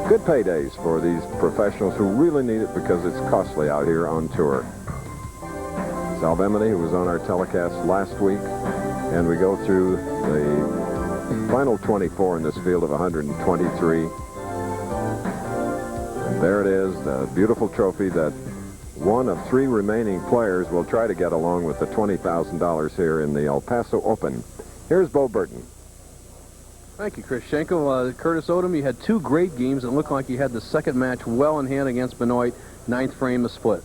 Good paydays for these professionals who really need it because it's costly out here on tour. Sal Bemini, who was on our telecast last week, And we go through the final 24 in this field of 123. And there it is, the beautiful trophy that one of 3 remaining players will try to get along with the $20,000 here in the El Paso Open. Here's Bo Burton. Thank you, Chris Schenkel. Curtis Odom, you had 2 great games. It looked like you had the second match well in hand against Benoit. 9th frame, a split.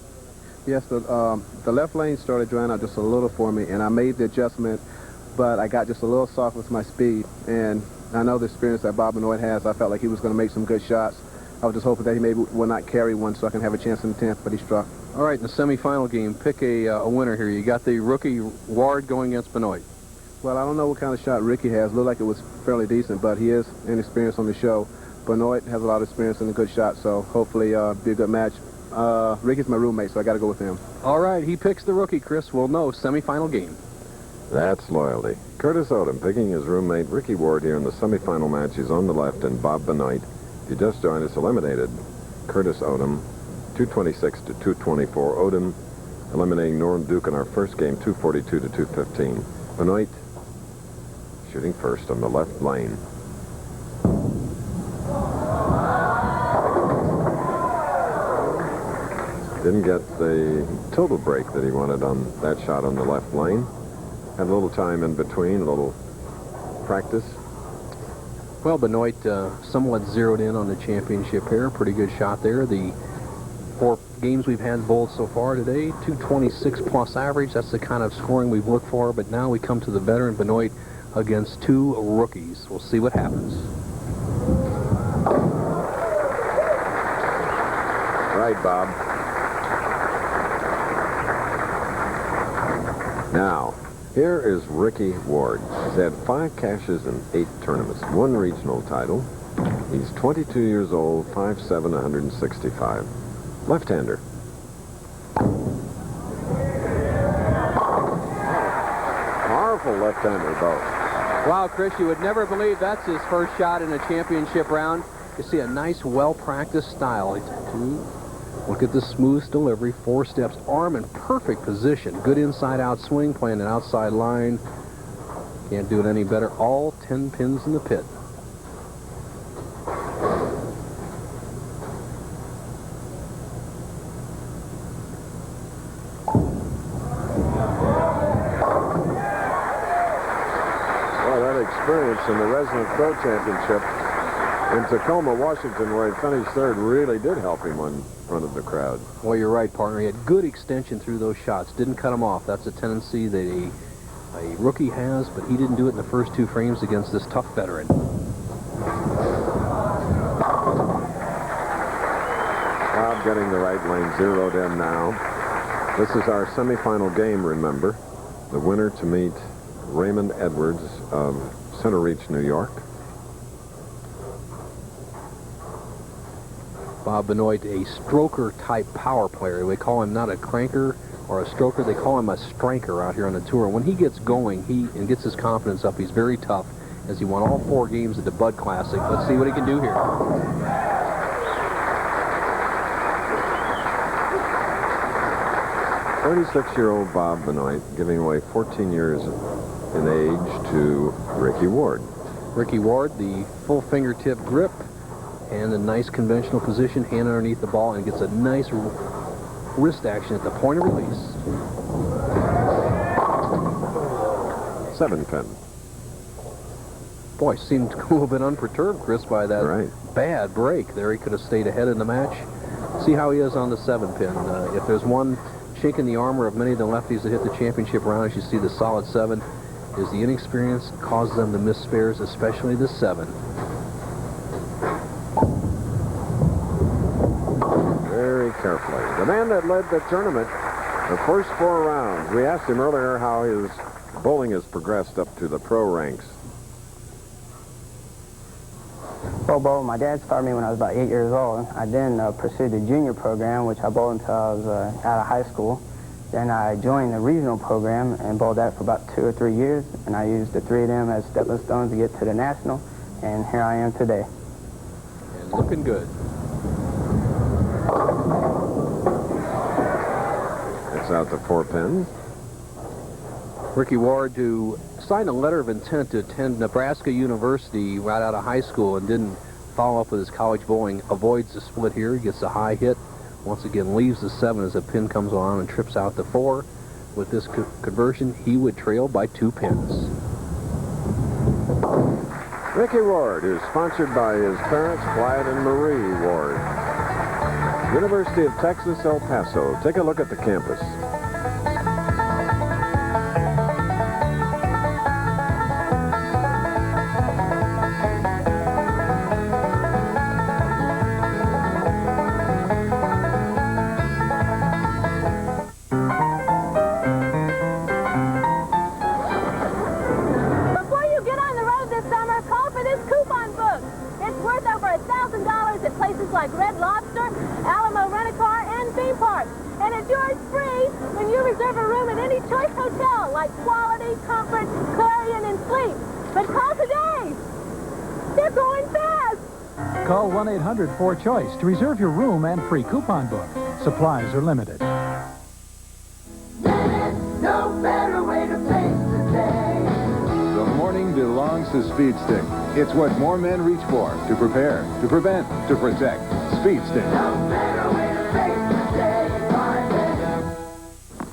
Yes, the left lane started drying out just a little for me, and I made the adjustment, but I got just a little soft with my speed. And I know the experience that Bob Benoit has. I felt like he was going to make some good shots. I was just hoping that he maybe will not carry one so I can have a chance in the 10th, but he struck. All right, in the semifinal game, pick a winner here. You got the rookie Ward going against Benoit. Well, I don't know what kind of shot Ricky has. Looked like it was fairly decent, but he is inexperienced on the show. Benoit has a lot of experience in a good shot, so hopefully be a good match. Ricky's my roommate, so I got to go with him. All right, he picks the rookie, Chris. We'll know. Semifinal game. That's loyalty. Curtis Odom picking his roommate Ricky Ward here in the semifinal match. He's on the left, and Bob Benoit, if you just joined us, eliminated Curtis Odom, 226 to 224. Odom eliminating Norm Duke in our first game, 242 to 215. Benoit shooting first on the left lane. Didn't get the total break that he wanted on that shot on the left lane. Had a little time in between, a little practice. Well, Benoit somewhat zeroed in on the championship pair. Pretty good shot there. The 4 games we've had bowled so far today, 226 plus average. That's the kind of scoring we've looked for. But now we come to the veteran Benoit against 2 rookies. We'll see what happens. Right, Bob. Now, here is Ricky Ward. He's had 5 cashes in 8 tournaments, 1 regional title. He's 22 years old, 5'7", 165. Left-hander. Powerful left-hander, Bo. Wow, Chris, you would never believe that's his first shot in a championship round. You see a nice, well-practiced style. Look at the smooth delivery, 4 steps, arm in perfect position. Good inside-out swing, playing an outside line. Can't do it any better. All 10 pins in the pit. Well, that experience in the Resident Pro Championship in Tacoma, Washington, where he finished 3rd, really did help him in front of the crowd. Well, you're right, partner. He had good extension through those shots. Didn't cut them off. That's a tendency that a rookie has, but he didn't do it in the first 2 frames against this tough veteran. Bob getting the right lane zeroed in now. This is our semifinal game, remember. The winner to meet Raymond Edwards of Center Reach, New York. Bob Benoit, a stroker-type power player. We call him not a cranker or a stroker. They call him a striker out here on the tour. When he gets going, and gets his confidence up, he's very tough, as he won all 4 games at the Bud Classic. Let's see what he can do here. 36-year-old Bob Benoit giving away 14 years in age to Ricky Ward. Ricky Ward, the full fingertip grip, and a nice conventional position, hand underneath the ball, and gets a nice wrist action at the point of release. 7 pin. Boy, seemed a little bit unperturbed, Chris, by that bad break there. He could have stayed ahead in the match. See how he is on the 7 pin. If there's one chink in the armor of many of the lefties that hit the championship round, as you see the solid 7, is the inexperience causes them to miss spares, especially the 7. Very carefully. The man that led the tournament the first 4 rounds. We asked him earlier how his bowling has progressed up to the pro ranks. Well, Bo, my dad started me when I was about 8 years old. I then pursued the junior program, which I bowled until I was out of high school. Then I joined the regional program and bowled that for about 2 or 3 years, and I used the 3 of them as stepping stones to get to the national, and here I am today. And looking good. It's out to 4 pins. Ricky Ward, who signed a letter of intent to attend Nebraska University right out of high school and didn't follow up with his college bowling. Avoids the split here. He gets a high hit. Once again, leaves the 7 as a pin comes on and trips out the 4. With this conversion, he would trail by 2 pins. Ricky Ward is sponsored by his parents, Clyde and Marie Ward. University of Texas, El Paso. Take a look at the campus. Like Red Lobster, Alamo Rent-A-Car, and theme parks. And it's yours free when you reserve a room at any choice hotel, like Quality, Comfort, Clarion, and Sleep. But call today. They're going fast. Call 1-800-4CHOICE to reserve your room and free coupon book. Supplies are limited. No better way to face the day. The morning belongs to Speed Stick. It's what more men reach for, to prepare, to prevent, to protect. Speed Stick. No better way to face the day.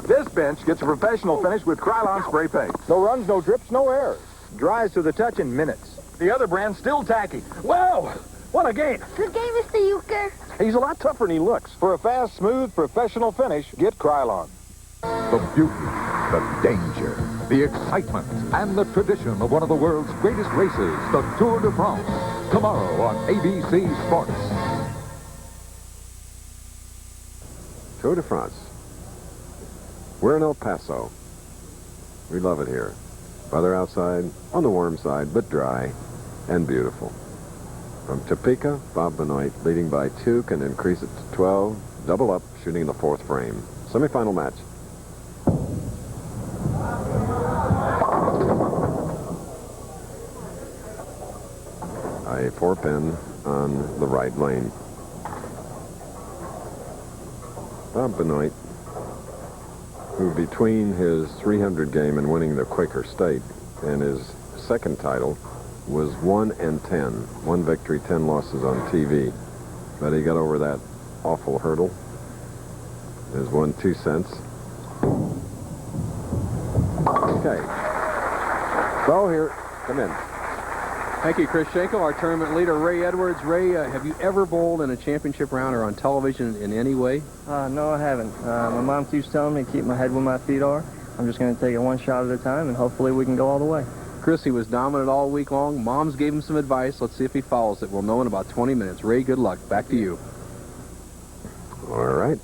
This bench gets a professional finish with Krylon spray paint. No runs, no drips, no errors. Dries to the touch in minutes. The other brand's still tacky. Wow! What a game! Good game, Mr. Euchre. He's a lot tougher than he looks. For a fast, smooth, professional finish, get Krylon. The beauty, the danger, the excitement, and the tradition of one of the world's greatest races, the Tour de France. Tomorrow on ABC Sports. Tour de France. We're in El Paso. We love it here. Weather outside, on the warm side, but dry and beautiful. From Topeka, Bob Benoit leading by 2, can increase it to 12. Double up, shooting in the 4th frame. Semifinal match. A 4-pin on the right lane. Bob Benoit, who between his 300 game and winning the Quaker State and his second title was 1-10. 1 victory, 10 losses on TV. But he got over that awful hurdle. There's 1 2 cents. Okay. So here, come in. Thank you, Chris Schenkel. Our tournament leader, Ray Edwards. Ray, have you ever bowled in a championship round or on television in any way? No, I haven't. My mom keeps telling me to keep my head where my feet are. I'm just going to take it one shot at a time, and hopefully we can go all the way. Chris, he was dominant all week long. Moms gave him some advice. Let's see if he follows it. We'll know in about 20 minutes. Ray, good luck. Back to you. All right.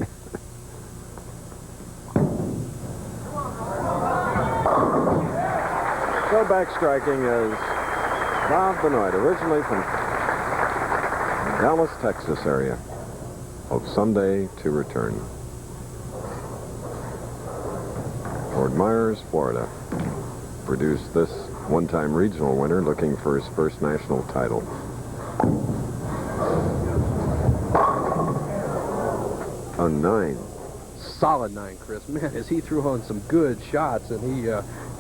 So back striking is Bob Benoit, originally from Dallas, Texas area. Hopes someday to return. Fort Myers, Florida, produced this one-time regional winner looking for his first national title. A 9. Solid 9, Chris. Man, as he threw on some good shots, and he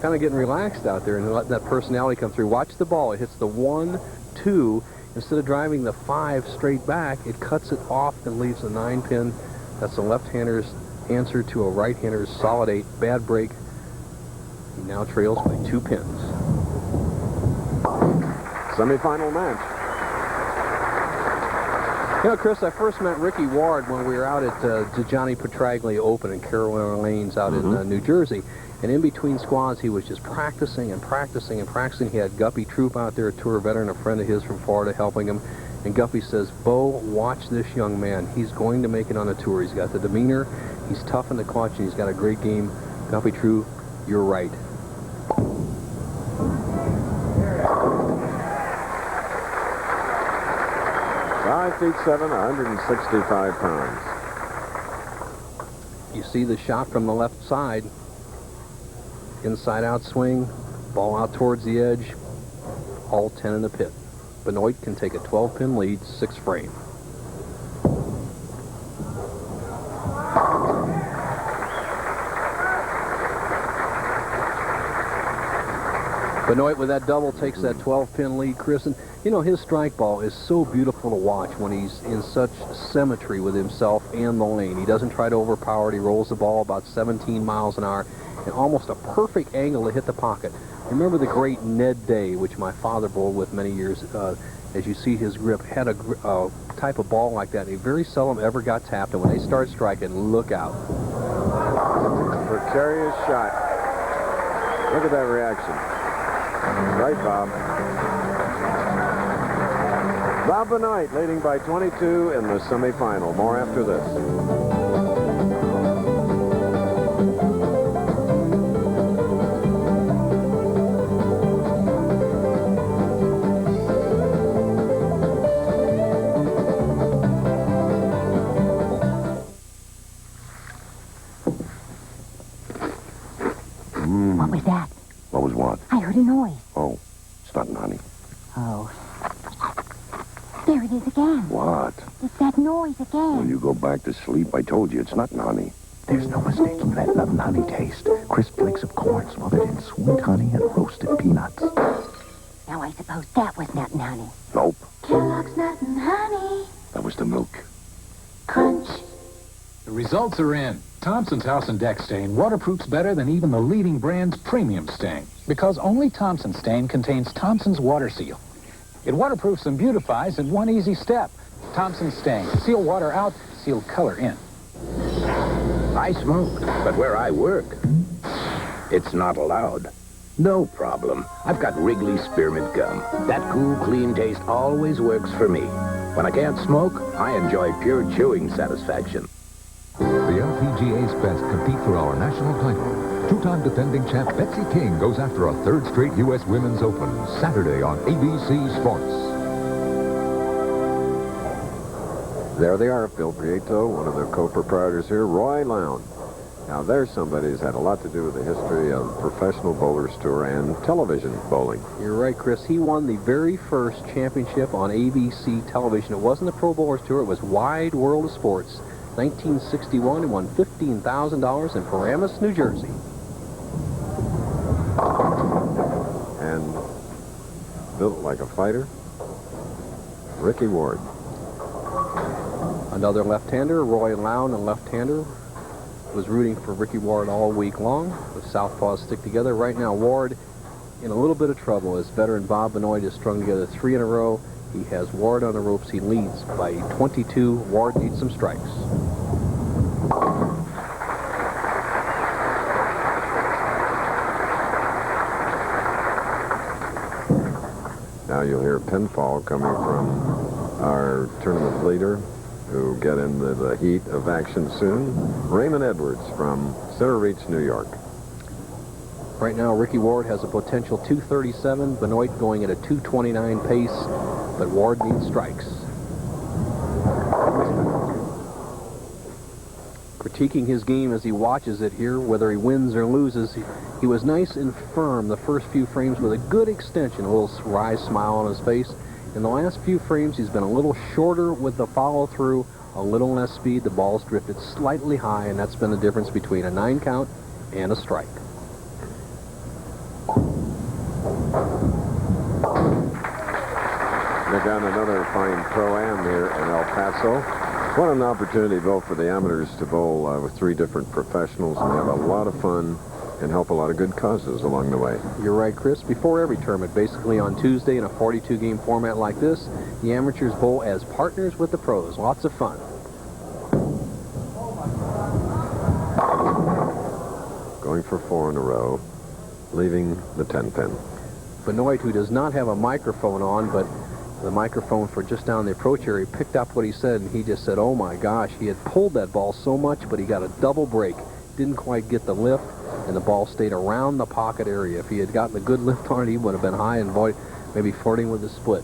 kind of getting relaxed out there and letting that personality come through. Watch the ball. It hits the 1, 2. Instead of driving the 5 straight back, it cuts it off and leaves a 9-pin. That's the left-hander's answer to a right-hander's solid 8. Bad break. He now trails by 2 pins. Semifinal match. You know, Chris, I first met Ricky Ward when we were out at the Johnny Petraglia Open in Carolina Lanes out in New Jersey. And in between squads, he was just practicing and practicing and practicing. He had Guppy Troop out there, a tour veteran, a friend of his from Florida, helping him. And Guppy says, Bo, watch this young man. He's going to make it on the tour. He's got the demeanor. He's tough in the clutch, and he's got a great game. Guppy Troop, you're right. 5'7", 165 pounds. You see the shot from the left side. Inside out swing, ball out towards the edge, all 10 in the pit. Benoit can take a 12-pin lead, 6th frame. Benoit with that double takes that 12-pin lead, Chris. And, you know, his strike ball is so beautiful to watch when he's in such symmetry with himself and the lane. He doesn't try to overpower it. He rolls the ball about 17 miles an hour and almost a perfect angle to hit the pocket. Remember the great Ned Day, which my father bowled with many years. As you see his grip, had a type of ball like that. And he very seldom ever got tapped. And when they start striking, look out. Precarious shot. Look at that reaction. Right, Bob. Bob Benoit leading by 22 in the semifinal. More after this. What was that? What was what? I heard a noise. Oh, it's not Nani. Oh. There it is again. What? It's that noise again. When you go back to sleep, I told you it's not Nani. There's no mistaking that nut honey taste. Crisp flakes of corn smothered in sweet honey and roasted peanuts. Now I suppose that was nut and honey. Nope. Kellogg's nut and honey. That was the milk. Crunch. The results are in. Thompson's House and Deck Stain waterproofs better than even the leading brand's premium stain. Because only Thompson Stain contains Thompson's Water Seal. It waterproofs and beautifies in one easy step. Thompson Stain. Seal water out, seal color in. I smoke, but where I work, it's not allowed. No problem. I've got Wrigley Spearmint Gum. That cool, clean taste always works for me. When I can't smoke, I enjoy pure chewing satisfaction. The LPGA's best compete for our national title. Two-time defending champ Betsy King goes after a third straight U.S. Women's Open, Saturday on ABC Sports. There they are, Phil Prieto, one of the co-proprietors here, Roy Lown. Now, there's somebody who's had a lot to do with the history of Professional Bowlers Tour and television bowling. You're right, Chris. He won the very first championship on ABC television. It wasn't the Pro Bowlers Tour. It was Wide World of Sports. 1961, and won $15,000 in Paramus, New Jersey. And built like a fighter, Ricky Ward. Another left-hander, Roy Lown, a left-hander, was rooting for Ricky Ward all week long. The southpaws stick together. Right now, Ward in a little bit of trouble as veteran Bob Benoit has strung together 3 in a row. He has Ward on the ropes. He leads by 22. Ward needs some strikes. Now you'll hear pinfall coming from our tournament leader, who get into the heat of action soon, Raymond Edwards from Center Reach, New York. Right now, Ricky Ward has a potential 237. Benoit going at a 229 pace, but Ward needs strikes. Critiquing his game as he watches it here, whether he wins or loses, he was nice and firm the first few frames with a good extension, a little wry smile on his face. In the last few frames, he's been a little shorter with the follow-through, a little less speed. The ball's drifted slightly high, and that's been the difference between a 9 count and a strike. They got another fine Pro-Am here in El Paso. What an opportunity, though, for the amateurs to bowl with 3 different professionals and have a lot of fun and help a lot of good causes along the way. You're right, Chris. Before every tournament, basically on Tuesday in a 42-game format like this, the amateurs bowl as partners with the pros. Lots of fun. Going for 4 in a row, leaving the 10-pin. Benoit, who does not have a microphone on, but the microphone for just down the approach area, picked up what he said, and he just said, oh my gosh, he had pulled that ball so much, but he got a double break. Didn't quite get the lift, and the ball stayed around the pocket area. If he had gotten a good lift on it, he would have been high and maybe flirting with the split.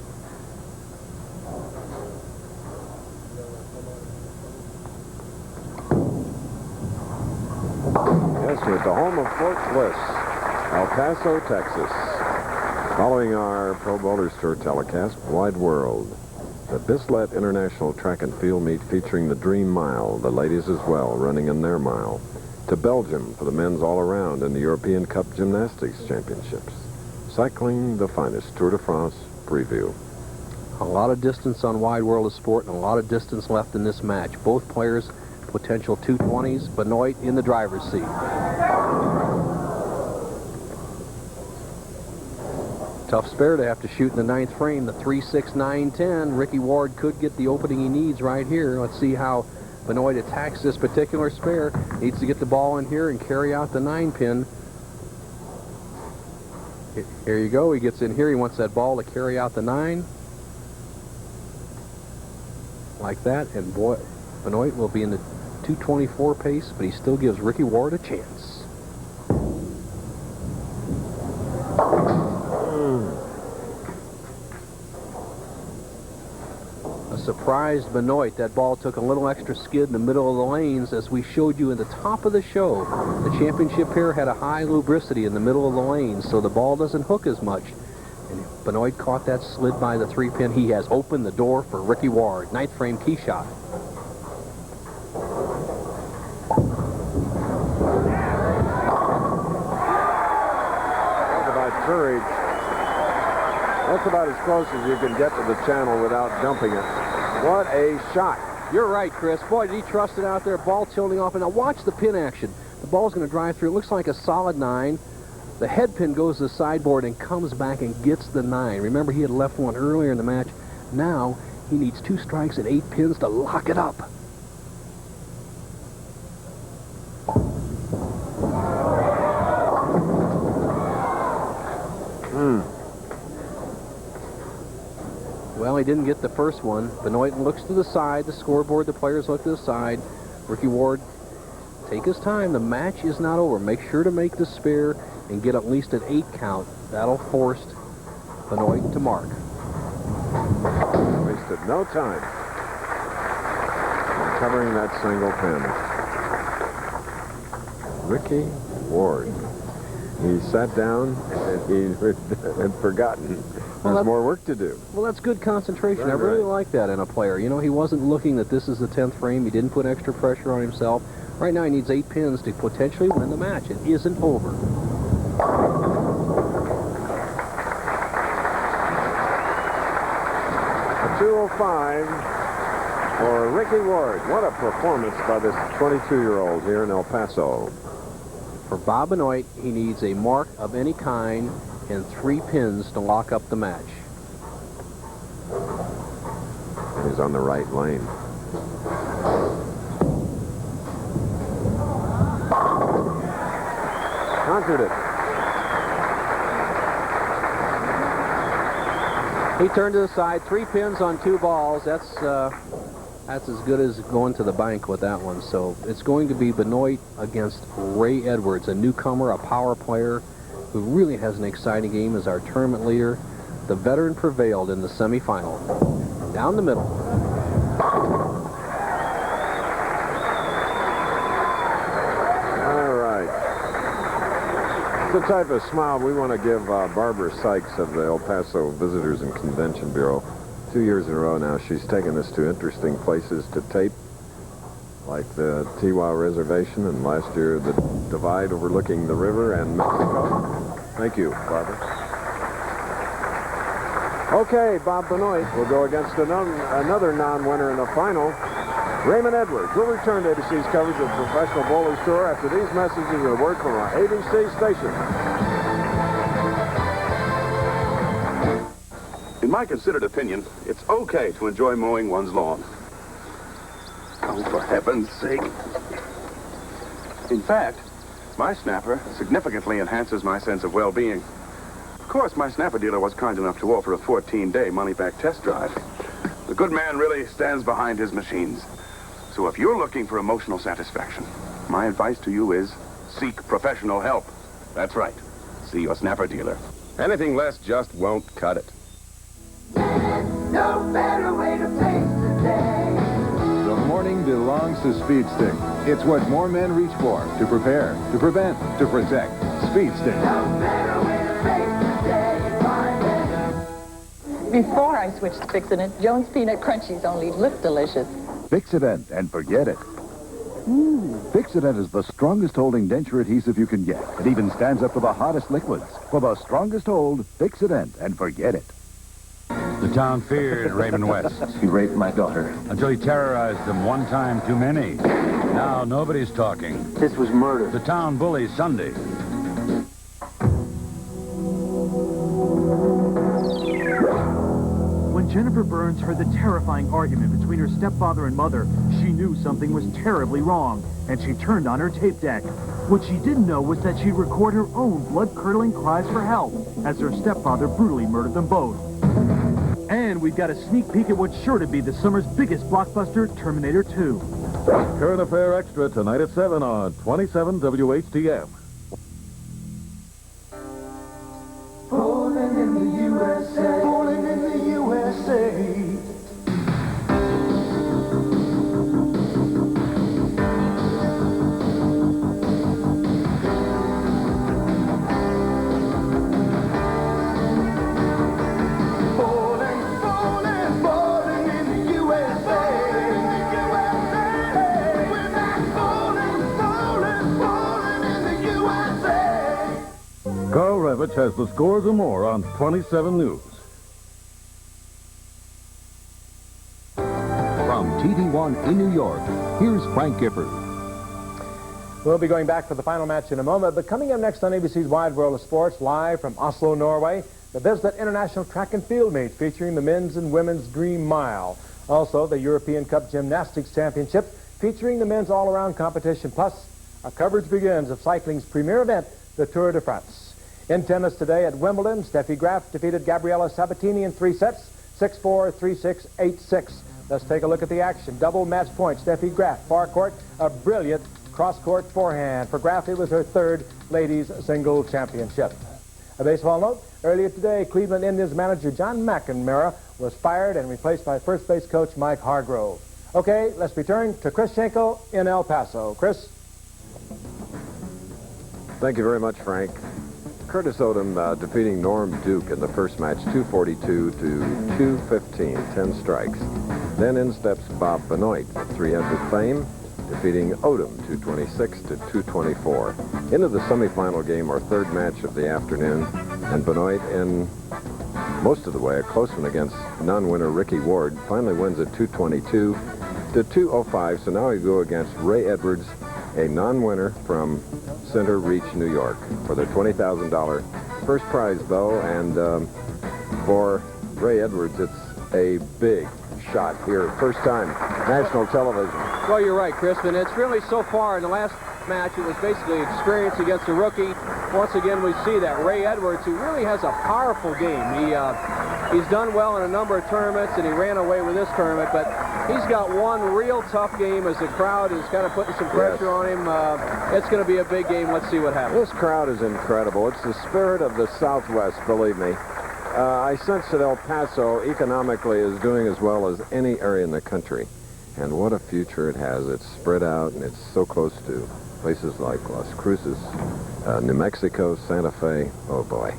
Yes, we're at the home of Fort Bliss, El Paso, Texas. Following our Pro Bowlers Tour telecast, Wide World, the Bislett International Track and Field Meet featuring the Dream Mile, the ladies as well, running in their mile, to Belgium for the men's all-around in the European Cup Gymnastics Championships. Cycling the Finest Tour de France preview. A lot of distance on Wide World of Sport and a lot of distance left in this match. Both players potential 220s. Benoit in the driver's seat. Tough spare to have to shoot in the 9th frame. The 3-6-9-10. Ricky Ward could get the opening he needs right here. Let's see how Benoit attacks this particular spare. Needs to get the ball in here and carry out the 9-pin. Here you go. He gets in here. He wants that ball to carry out the 9. Like that. And boy, Benoit will be in the 224 pace, but he still gives Ricky Ward a chance. A surprised Benoit. That ball took a little extra skid in the middle of the lanes. As we showed you in the top of the show, the championship pair had a high lubricity in the middle of the lanes, so the ball doesn't hook as much. And Benoit caught that slid by the 3-pin. He has opened the door for Ricky Ward. 9th frame tee shot. Talk about courage. That's about as close as you can get to the channel without dumping it. What a shot. You're right, Chris. Boy, did he trust it out there. Ball tilting off. And now watch the pin action. The ball's going to drive through. It looks like a solid 9. The head pin goes to the sideboard and comes back and gets the 9. Remember, he had left one earlier in the match. Now, he needs 2 strikes and 8 pins to lock it up. Well, he didn't get the first one. Benoit looks to the side, the scoreboard, the players look to the side. Ricky Ward, take his time. The match is not over. Make sure to make the spare and get at least an 8 count. That'll force Benoit to mark. Wasted no time covering that single pin. Ricky Ward. He sat down and he had forgotten. There's more work to do. Well, that's good concentration. Right, I really right. like that in a player. You know, he wasn't looking that this is the 10th frame. He didn't put extra pressure on himself. Right now he needs 8 pins to potentially win the match. It isn't over. A 205 for Ricky Ward. What a performance by this 22-year-old here in El Paso. For Bob Benoit, he needs a mark of any kind and 3 pins to lock up the match. He's on the right lane. Conquered it. He turned to the side, 3 pins on 2 balls. That's as good as going to the bank with that one. So it's going to be Benoit against Ray Edwards, a newcomer, a power player who really has an exciting game as our tournament leader. The veteran prevailed in the semifinal. Down the middle. All right. It's the type of smile we want to give Barbara Sykes of the El Paso Visitors and Convention Bureau. 2 years in a row now, she's taken us to interesting places to tape, like the Tiwa Reservation, and last year the divide overlooking the river and Mexico. Thank you, Barbara. Okay, Bob Benoit will go against another non-winner in the final. Raymond Edwards will return to ABC's coverage of the Professional Bowlers Tour after these messages and a word from our ABC station. In my considered opinion, it's okay to enjoy mowing one's lawn. Oh, for heaven's sake. In fact, my snapper significantly enhances my sense of well-being. Of course, my snapper dealer was kind enough to offer a 14-day money-back test drive. The good man really stands behind his machines. So if you're looking for emotional satisfaction, my advice to you is seek professional help. That's right. See your snapper dealer. Anything less just won't cut it. No better way to face the day. The morning belongs to Speed Stick. It's what more men reach for: to prepare, to prevent, to protect. Speed Stick. No better way to face the day in 5 minutes. Before I switched to Fix-It, Jones Peanut Crunchies only looked delicious. Fix it and forget it. Fix-It-Dent is the strongest holding denture adhesive you can get. It even stands up to the hottest liquids. For the strongest hold, Fix-It-Dent and forget it. The town feared Raymond West. He raped my daughter. Until he terrorized them one time too many. Now nobody's talking. This was murder. The town bully Sunday. When Jennifer Burns heard the terrifying argument between her stepfather and mother, she knew something was terribly wrong, and she turned on her tape deck. What she didn't know was that she'd record her own blood-curdling cries for help as her stepfather brutally murdered them both. And we've got a sneak peek at what's sure to be the summer's biggest blockbuster, Terminator 2. Current Affair Extra tonight at 7 on 27 WHTM. Bowling in the USA. Bowling in the USA. Carl Ravitch has the scores and more on 27 News. From TV1 in New York, here's Frank Gifford. We'll be going back for the final match in a moment, but coming up next on ABC's Wide World of Sports, live from Oslo, Norway, the Bislett International Track and Field Meet featuring the men's and women's Dream Mile. Also, the European Cup Gymnastics Championship featuring the men's all-around competition. Plus, our coverage begins of cycling's premier event, the Tour de France. In tennis today at Wimbledon, Steffi Graf defeated Gabriela Sabatini in 3 sets, 6-4, 3-6, 8-6. Let's take a look at the action. Double match point. Steffi Graf, far court, a brilliant cross-court forehand. For Graf, it was her third ladies' single championship. A baseball note, earlier today, Cleveland Indians manager John McNamara was fired and replaced by first base coach Mike Hargrove. Okay, let's return to Chris Schenkel in El Paso. Chris? Thank you very much, Frank. Curtis Odom defeating Norm Duke in the first match, 242 to 215, 10 strikes. Then in steps Bob Benoit, 300 fame, defeating Odum, 226 to 224. Into the semifinal game, our third match of the afternoon, and Benoit in most of the way, a close one against non-winner Ricky Ward, finally wins at 222 to 205, so now we go against Ray Edwards, a non-winner from Center Reach, New York, for the $20,000 first prize, though, and for Ray Edwards, it's a big shot here, first time, national television. Well, you're right, Chris, and it's really so far in the last match, it was basically experience against a rookie. Once again, we see that Ray Edwards, who really has a powerful game. He's done well in a number of tournaments, and he ran away with this tournament, but he's got one real tough game as the crowd is kind of putting some pressure on him. It's going to be a big game. Let's see what happens. This crowd is incredible. It's the spirit of the Southwest, believe me. I sense that El Paso economically is doing as well as any area in the country. And what a future it has. It's spread out, and it's so close to places like Las Cruces, New Mexico, Santa Fe. Oh, boy.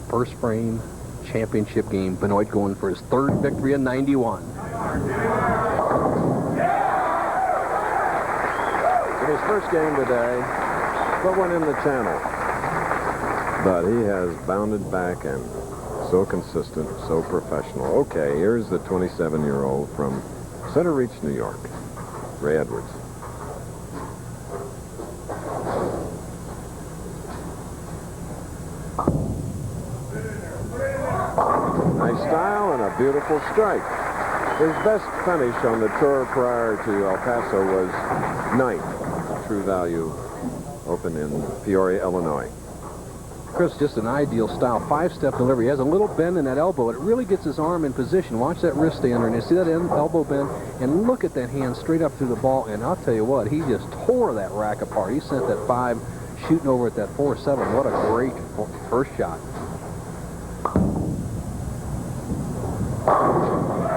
First frame championship game. Benoit going for his third victory in 91. In his first game today, put one in the channel. But he has bounded back and so consistent, so professional. Okay, here's the 27-year-old from Center Reach, New York, Ray Edwards. Nice style and a beautiful strike. His best finish on the tour prior to El Paso was 9th, True Value Open in Peoria, Illinois. Chris, just an ideal style, 5-step delivery. He has a little bend in that elbow. It really gets his arm in position. Watch that wrist stay under, and you see that elbow bend, and look at that hand straight up through the ball, and I'll tell you what, he just tore that rack apart. He sent that 5 shooting over at that 4-7. What a great first shot.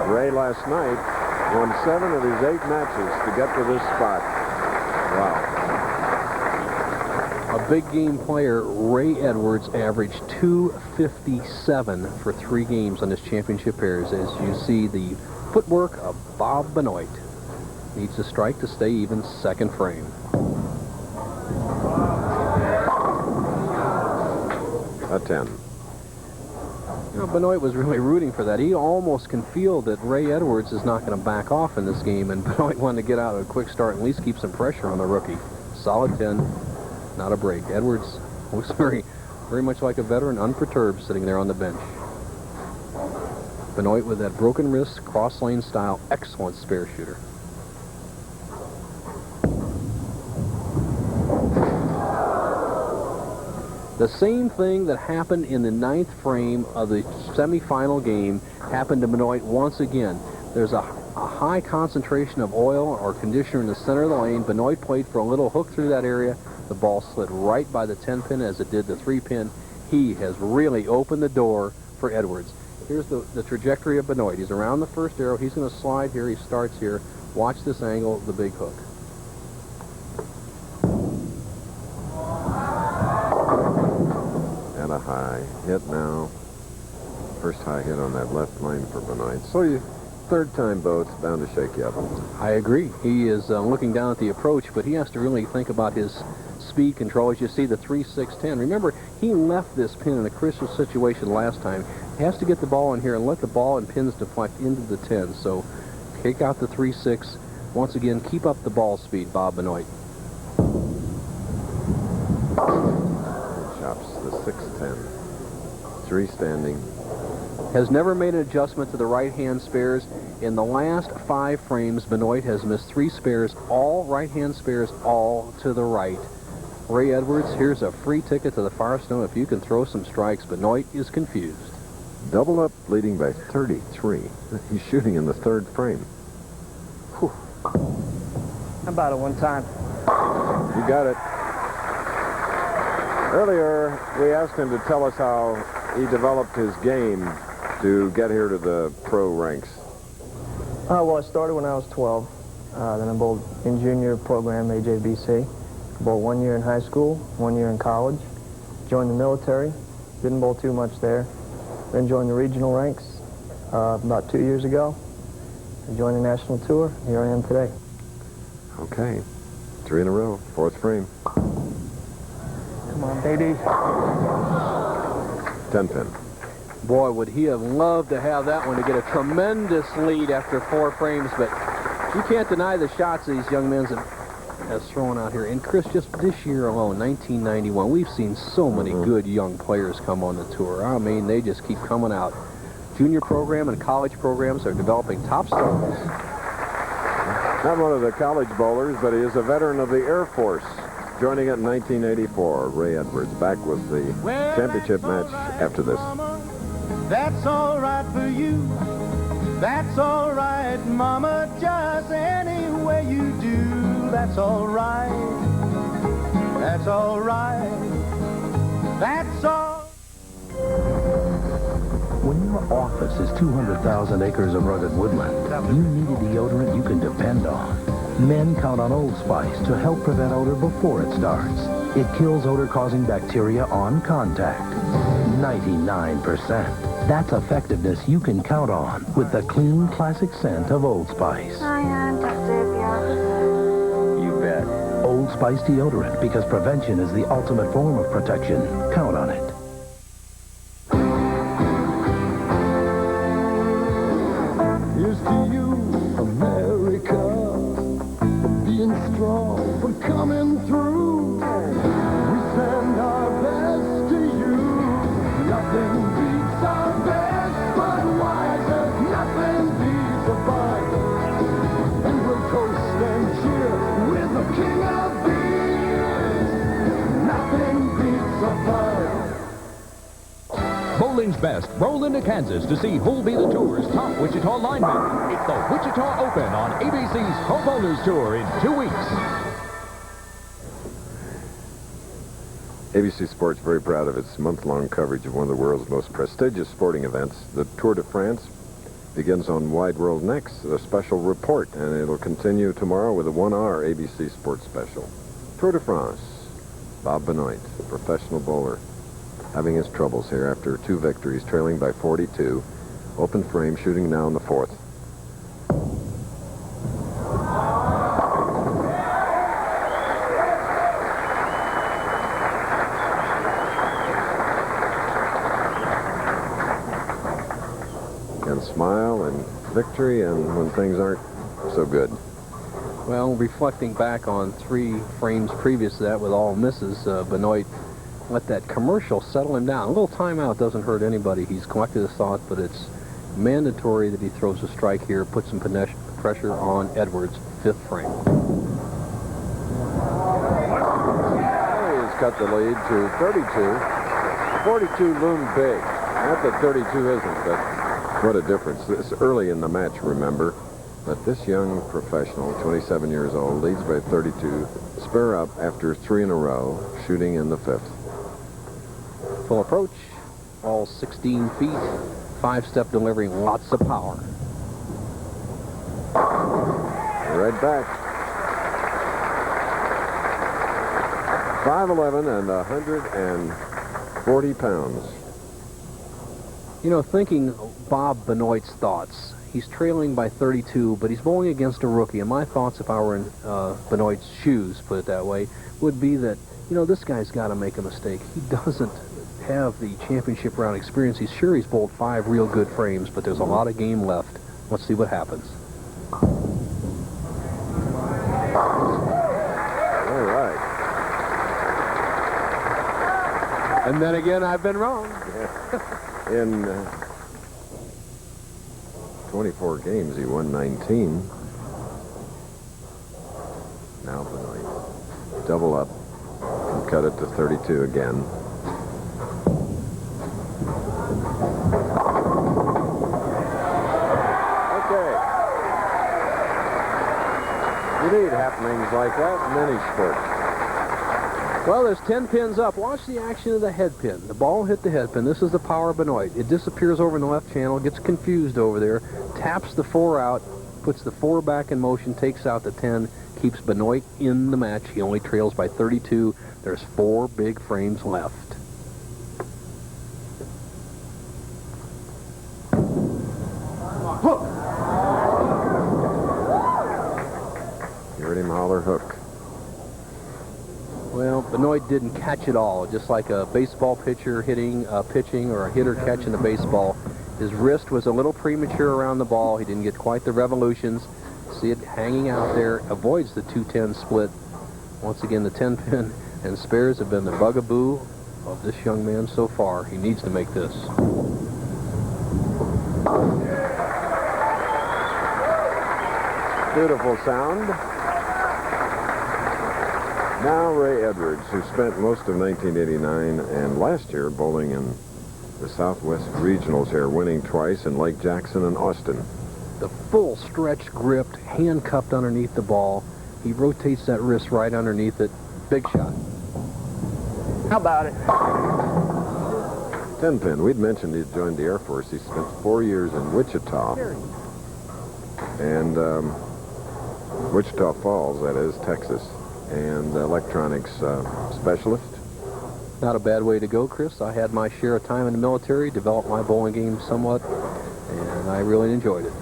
Ray last night won 7 of his 8 matches to get to this spot. Wow. A big game player, Ray Edwards, averaged 257 for 3 games on his championship pairs, as you see the footwork of Bob Benoit. Needs a strike to stay even, second frame. A 10. You know, Benoit was really rooting for that. He almost can feel that Ray Edwards is not going to back off in this game, and Benoit wanted to get out of a quick start and at least keep some pressure on the rookie. Solid 10, not a break. Edwards looks very much like a veteran, unperturbed, sitting there on the bench. Benoit with that broken wrist, cross-lane style, excellent spare shooter. The same thing that happened in the 9th frame of the semifinal game happened to Benoit once again. There's a high concentration of oil or conditioner in the center of the lane. Benoit played for a little hook through that area. The ball slid right by the 10-pin as it did the 3-pin. He has really opened the door for Edwards. Here's the trajectory of Benoit. He's around the first arrow. He's going to slide here. He starts here. Watch this angle, the big hook. And a high hit now. First high hit on that left lane for Benoit. So you, third time both, bound to shake you up. I agree. He is looking down at the approach, but he has to really think about his speed control. As you see the 3-6-10. Remember, he left this pin in a crucial situation last time. He has to get the ball in here and let the ball and pins deflect into the 10. So take out the 3-6. Once again, keep up the ball speed, Bob Benoit. Chops the 6-10. 3 standing. Has never made an adjustment to the right-hand spares. In the last 5 frames, Benoit has missed 3 spares, all right-hand spares, all to the right. Ray Edwards, here's a free ticket to the Firestone if you can throw some strikes. Benoit is confused. Double up, leading by 33. He's shooting in the 3rd frame. Whew. How about it one time? You got it. Earlier, we asked him to tell us how he developed his game to get here to the pro ranks. Well, I started when I was 12. Then I bowled in junior program, AJBC. Bowled 1 year in high school, 1 year in college. Joined the military. Didn't bowl too much there. Then joined the regional ranks about 2 years ago. I joined the national tour. Here I am today. Okay. 3 in a row. 4th frame. Come on, baby. 10-pin. Boy, would he have loved to have that one to get a tremendous lead after 4 frames, but you can't deny the shots these young men has thrown out here. And Chris, just this year alone, 1991, we've seen so many good young players come on the tour. I mean, they just keep coming out. Junior program and college programs are developing top stars. Not one of the college bowlers, but he is a veteran of the Air Force. Joining it in 1984, Ray Edwards back with the championship match after this. That's all right for you. That's all right, Mama, just any way you do. That's all right. That's all right. That's all. When your office is 200,000 acres of rugged woodland, you need a deodorant you can depend on. Men count on Old Spice to help prevent odor before it starts. It kills odor-causing bacteria on contact. 99%. That's effectiveness you can count on with the clean, classic scent of Old Spice. You bet. Old Spice deodorant, because prevention is the ultimate form of protection. Count on it. Here's to you, America, for being strong, for coming through. We send our best to you. Nothing beats our best, but wiser. Nothing beats a fight. And we'll toast and cheer with the king of beers. Nothing beats a fight. Bowling's best roll into Kansas to see who'll be the tour's top Wichita lineman. It's the Wichita Open on ABC's Pro Bowlers Tour in 2 weeks. ABC Sports very proud of its month-long coverage of one of the world's most prestigious sporting events. The Tour de France begins on Wide World Next, a special report, and it'll continue tomorrow with a 1-hour ABC Sports special. Tour de France. Bob Benoit, professional bowler, having his troubles here after 2 victories, trailing by 42. Open frame, shooting now in the 4th. victory and when things aren't so good? Well, reflecting back on 3 frames previous to that with all misses, Benoit let that commercial settle him down. A little timeout doesn't hurt anybody. He's collected his thought, but it's mandatory that he throws a strike here, puts some pressure on Edwards' 5th frame. He's cut the lead to 32. 42 loomed big. Not that 32 isn't, but what a difference. This early in the match, remember. But this young professional, 27 years old, leads by 32. Spare up after 3 in a row, shooting in the 5th. Full approach, all 16 feet, 5-step delivering lots of power. Right back. 5'11" and 140 pounds. You know, thinking Bob Benoit's thoughts, he's trailing by 32, but he's bowling against a rookie. And my thoughts, if I were in Benoit's shoes, put it that way, would be that, you know, this guy's got to make a mistake. He doesn't have the championship round experience. He's sure he's bowled 5 real good frames, but there's a lot of game left. Let's see what happens. All right. And then again, I've been wrong. In 24 games, he won 19. Now Benoit double up and cut it to 32 again. Okay. You need happenings like that in any sport. Well, there's 10 pins up. Watch the action of the head pin. The ball hit the head pin. This is the power of Benoit. It disappears over in the left channel, gets confused over there, taps the 4 out, puts the 4 back in motion, takes out the 10, keeps Benoit in the match. He only trails by 32. There's 4 big frames left. Hook! You heard him holler hook. Well, Benoit didn't catch it all, just like a baseball pitcher pitching or a hitter catching a baseball. His wrist was a little premature around the ball. He didn't get quite the revolutions. See it hanging out there. Avoids the 2-10 split. Once again, the 10 pin and spares have been the bugaboo of this young man so far. He needs to make this. Beautiful sound. Now Ray Edwards, who spent most of 1989 and last year bowling in the Southwest Regionals here, winning twice in Lake Jackson and Austin. The full stretch gripped, handcuffed underneath the ball. He rotates that wrist right underneath it. Big shot. How about it? 10 pin. We'd mentioned he'd joined the Air Force. He spent 4 years in Wichita. And Wichita Falls, that is, Texas. And electronics specialist. Not a bad way to go, Chris. I had my share of time in the military, developed my bowling game somewhat, and I really enjoyed it.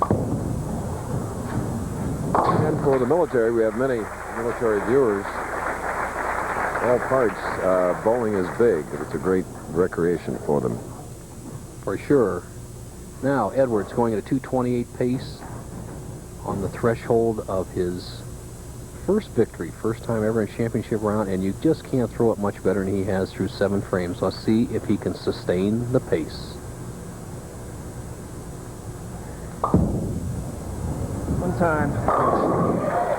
And for the military, we have many military viewers. All parts, bowling is big. It's a great recreation for them. For sure. Now, Edwards going at a 228 pace on the threshold of his first victory, first time ever in championship round, and you just can't throw it much better than he has through 7 frames. Let's see if he can sustain the pace. One time.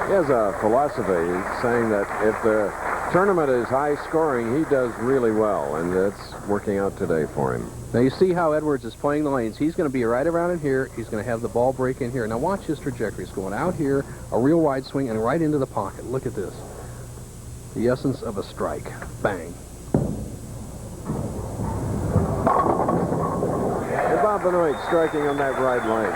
He has a philosophy saying that if the tournament is high scoring, he does really well, and that's working out today for him. Now you see how Edwards is playing the lanes. He's going to be right around in here. He's going to have the ball break in here. Now watch his trajectory. He's going out here, a real wide swing, and right into the pocket. Look at this. The essence of a strike. Bang. And Bob Benoit striking on that right lane.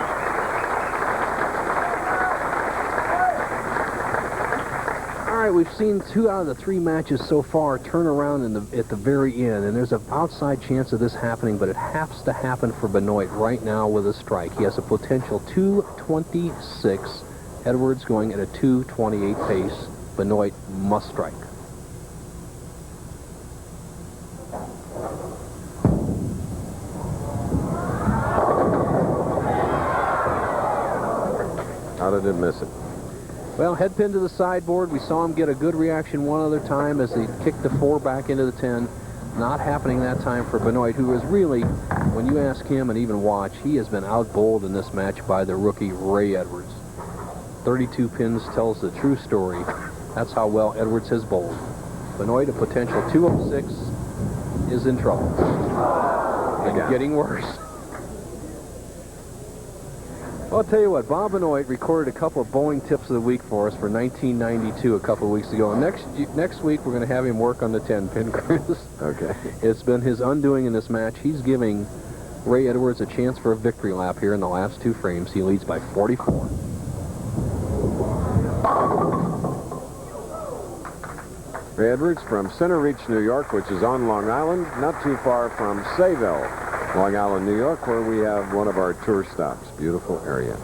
All right, we've seen 2 out of the 3 matches so far turn around at the very end, and there's an outside chance of this happening, but it has to happen for Benoit right now with a strike. He has a potential 226. Edwards going at a 228 pace. Benoit must strike. did miss it. Well, head pin to the sideboard. We saw him get a good reaction one other time as he kicked the 4 back into the 10. Not happening that time for Benoit, who is really, when you ask him and even watch, he has been out-bowled in this match by the rookie Ray Edwards. 32 pins tells the true story. That's how well Edwards has bowled. Benoit, a potential 206, is in trouble. And getting worse. Well, I'll tell you what, Bob Benoit recorded a couple of bowling tips of the week for us for 1992 a couple of weeks ago. And next week, we're going to have him work on the 10-pin, Chris. Okay. It's been his undoing in this match. He's giving Ray Edwards a chance for a victory lap here in the last 2 frames. He leads by 44. Ray Edwards from Center Reach, New York, which is on Long Island, not too far from Sayville, Long Island, New York, where we have one of our tour stops. Beautiful area.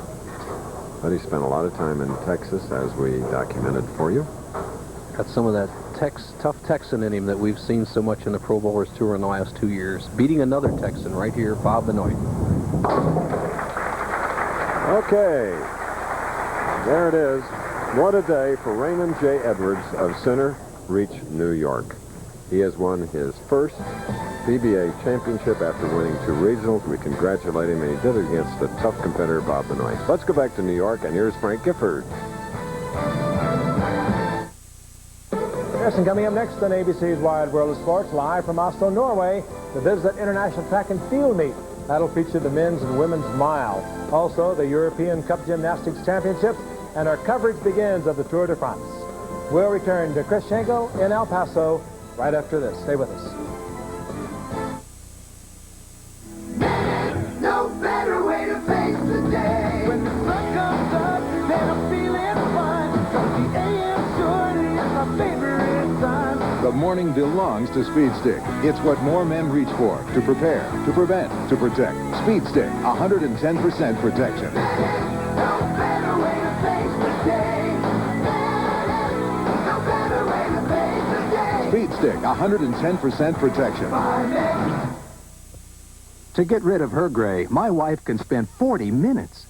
But he spent a lot of time in Texas, as we documented for you. Got some of that tough Texan in him that we've seen so much in the Pro Bowlers Tour in the last 2 years. Beating another Texan right here, Bob Benoit. Okay. There it is. What a day for Raymond J. Edwards of Center Reach, New York. He has won his first PBA championship after winning 2 regionals. We congratulate him, and he did it against a tough competitor, Bob Benoit. Let's go back to New York, and here's Frank Gifford. Yes, and coming up next on ABC's Wide World of Sports, live from Oslo, Norway, the Visit International Track and Field Meet. That'll feature the men's and women's mile. Also, the European Cup Gymnastics Championships, and our coverage begins of the Tour de France. We'll return to Chris Schenkel in El Paso right after this. Stay with us. No better way to face the day. When the sun comes up, then I'm feeling fine. 'Cause the AM surely is my favorite time. The morning belongs to Speed Stick. It's what more men reach for. To prepare, to prevent, to protect. Speed Stick, 110% protection. No better way to face the day. No better way to face the day. Speed Stick, 110% protection. To get rid of her gray, my wife can spend 40 minutes.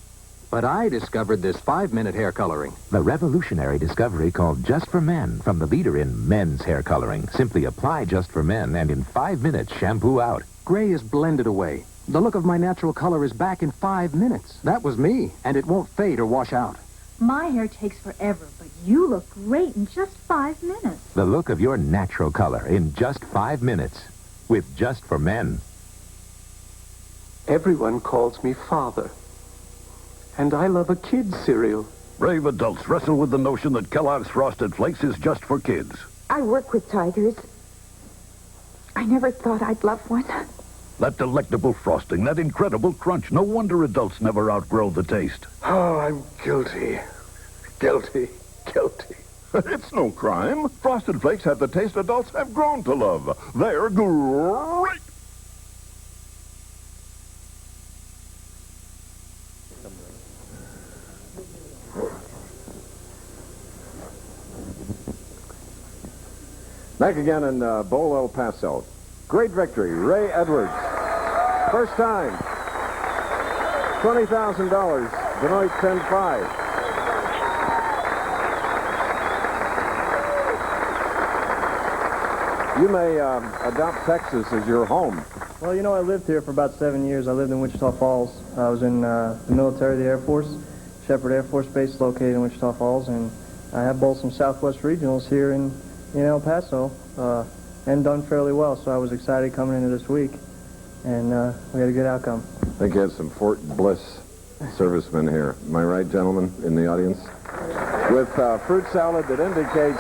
But I discovered this 5-minute hair coloring. The revolutionary discovery called Just for Men from the leader in men's hair coloring. Simply apply Just for Men and in 5 minutes shampoo out. Gray is blended away. The look of my natural color is back in 5 minutes. That was me, and it won't fade or wash out. My hair takes forever, but you look great in just 5 minutes. The look of your natural color in just 5 minutes with Just for Men. Everyone calls me father. And I love a kid's cereal. Brave adults wrestle with the notion that Kellogg's Frosted Flakes is just for kids. I work with tigers. I never thought I'd love one. That delectable frosting, that incredible crunch. No wonder adults never outgrow the taste. Oh, I'm guilty. Guilty. Guilty. It's no crime. Frosted Flakes have the taste adults have grown to love. They're great. Back again in Bowl El Paso. Great victory, Ray Edwards. First time. $20,000. Benoit 10-5. You may adopt Texas as your home. Well, you know, I lived here for about 7 years. I lived in Wichita Falls. I was in the military, the Air Force, Shepherd Air Force Base located in Wichita Falls, and I have bowled some Southwest regionals here in El Paso, and done fairly well, so I was excited coming into this week, and we had a good outcome. I think you had some Fort Bliss servicemen here. Am I right, gentlemen, in the audience? With fruit salad that indicates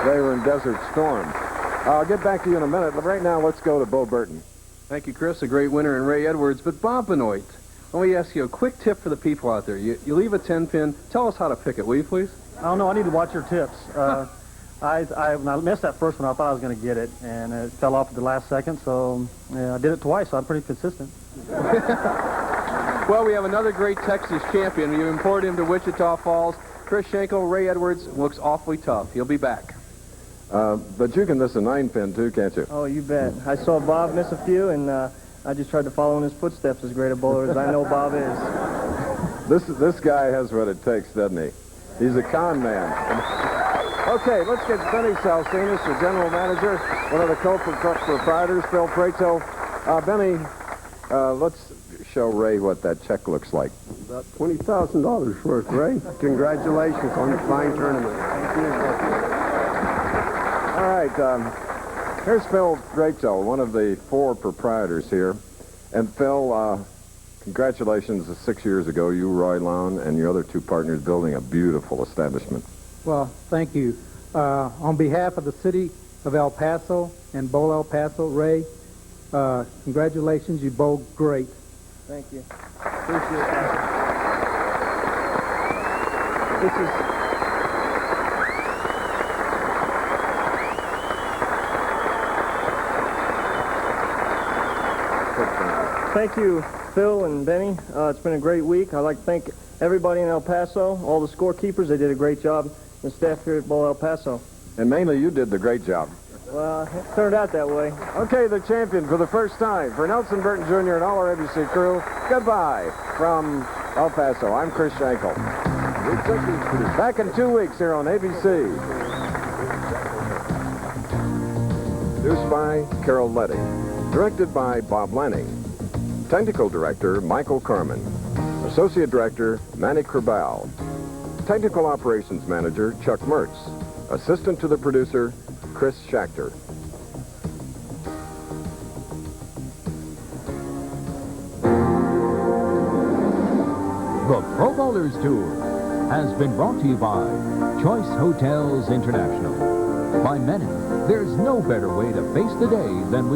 they were in Desert Storm. I'll get back to you in a minute, but right now let's go to Bo Burton. Thank you, Chris. A great winner in Ray Edwards. But Bob Benoit, let me ask you a quick tip for the people out there. You leave a 10-pin. Tell us how to pick it, will you, please? I don't know. I need to watch your tips. When I missed that first one, I thought I was going to get it, and it fell off at the last second, so yeah, I did it twice, so I'm pretty consistent. Well, we have another great Texas champion. You imported him to Wichita Falls. Chris Schenkel, Ray Edwards, looks awfully tough. He'll be back. But you can miss a 9-pin, too, can't you? Oh, you bet. I saw Bob miss a few, and I just tried to follow in his footsteps, as great a bowler as I know Bob is. This guy has what it takes, doesn't he? He's a con man. Okay, let's get Benny Salsinas, the general manager, one of the co-proprietors, Phil Prato. Benny, let's show Ray what that check looks like. About $20,000 worth, Ray. Congratulations on the fine tournament. All right, here's Phil Prato, one of the 4 proprietors here. And Phil, congratulations. 6 years ago, you, Roy Lone, and your other 2 partners building a beautiful establishment. Well, thank you. On behalf of the city of El Paso and Bowl El Paso, Ray, congratulations. You bowled great. Thank you. Appreciate that. Thank you, Phil and Benny. It's been a great week. I'd like to thank everybody in El Paso, all the scorekeepers. They did a great job, and staff here at Bowl El Paso. And mainly you did the great job. Well, it turned out that way. Okay, the champion for the first time. For Nelson Burton Jr. and all our ABC crew, goodbye from El Paso. I'm Chris Schenkel. Back in 2 weeks here on ABC. Produced by Carol Letty. Directed by Bob Lanning. Technical Director, Michael Carmen. Associate Director, Manny Kerbal. Technical Operations Manager, Chuck Mertz. Assistant to the producer, Chris Schachter. The Pro Bowlers Tour has been brought to you by Choice Hotels International. By many, there's no better way to face the day than with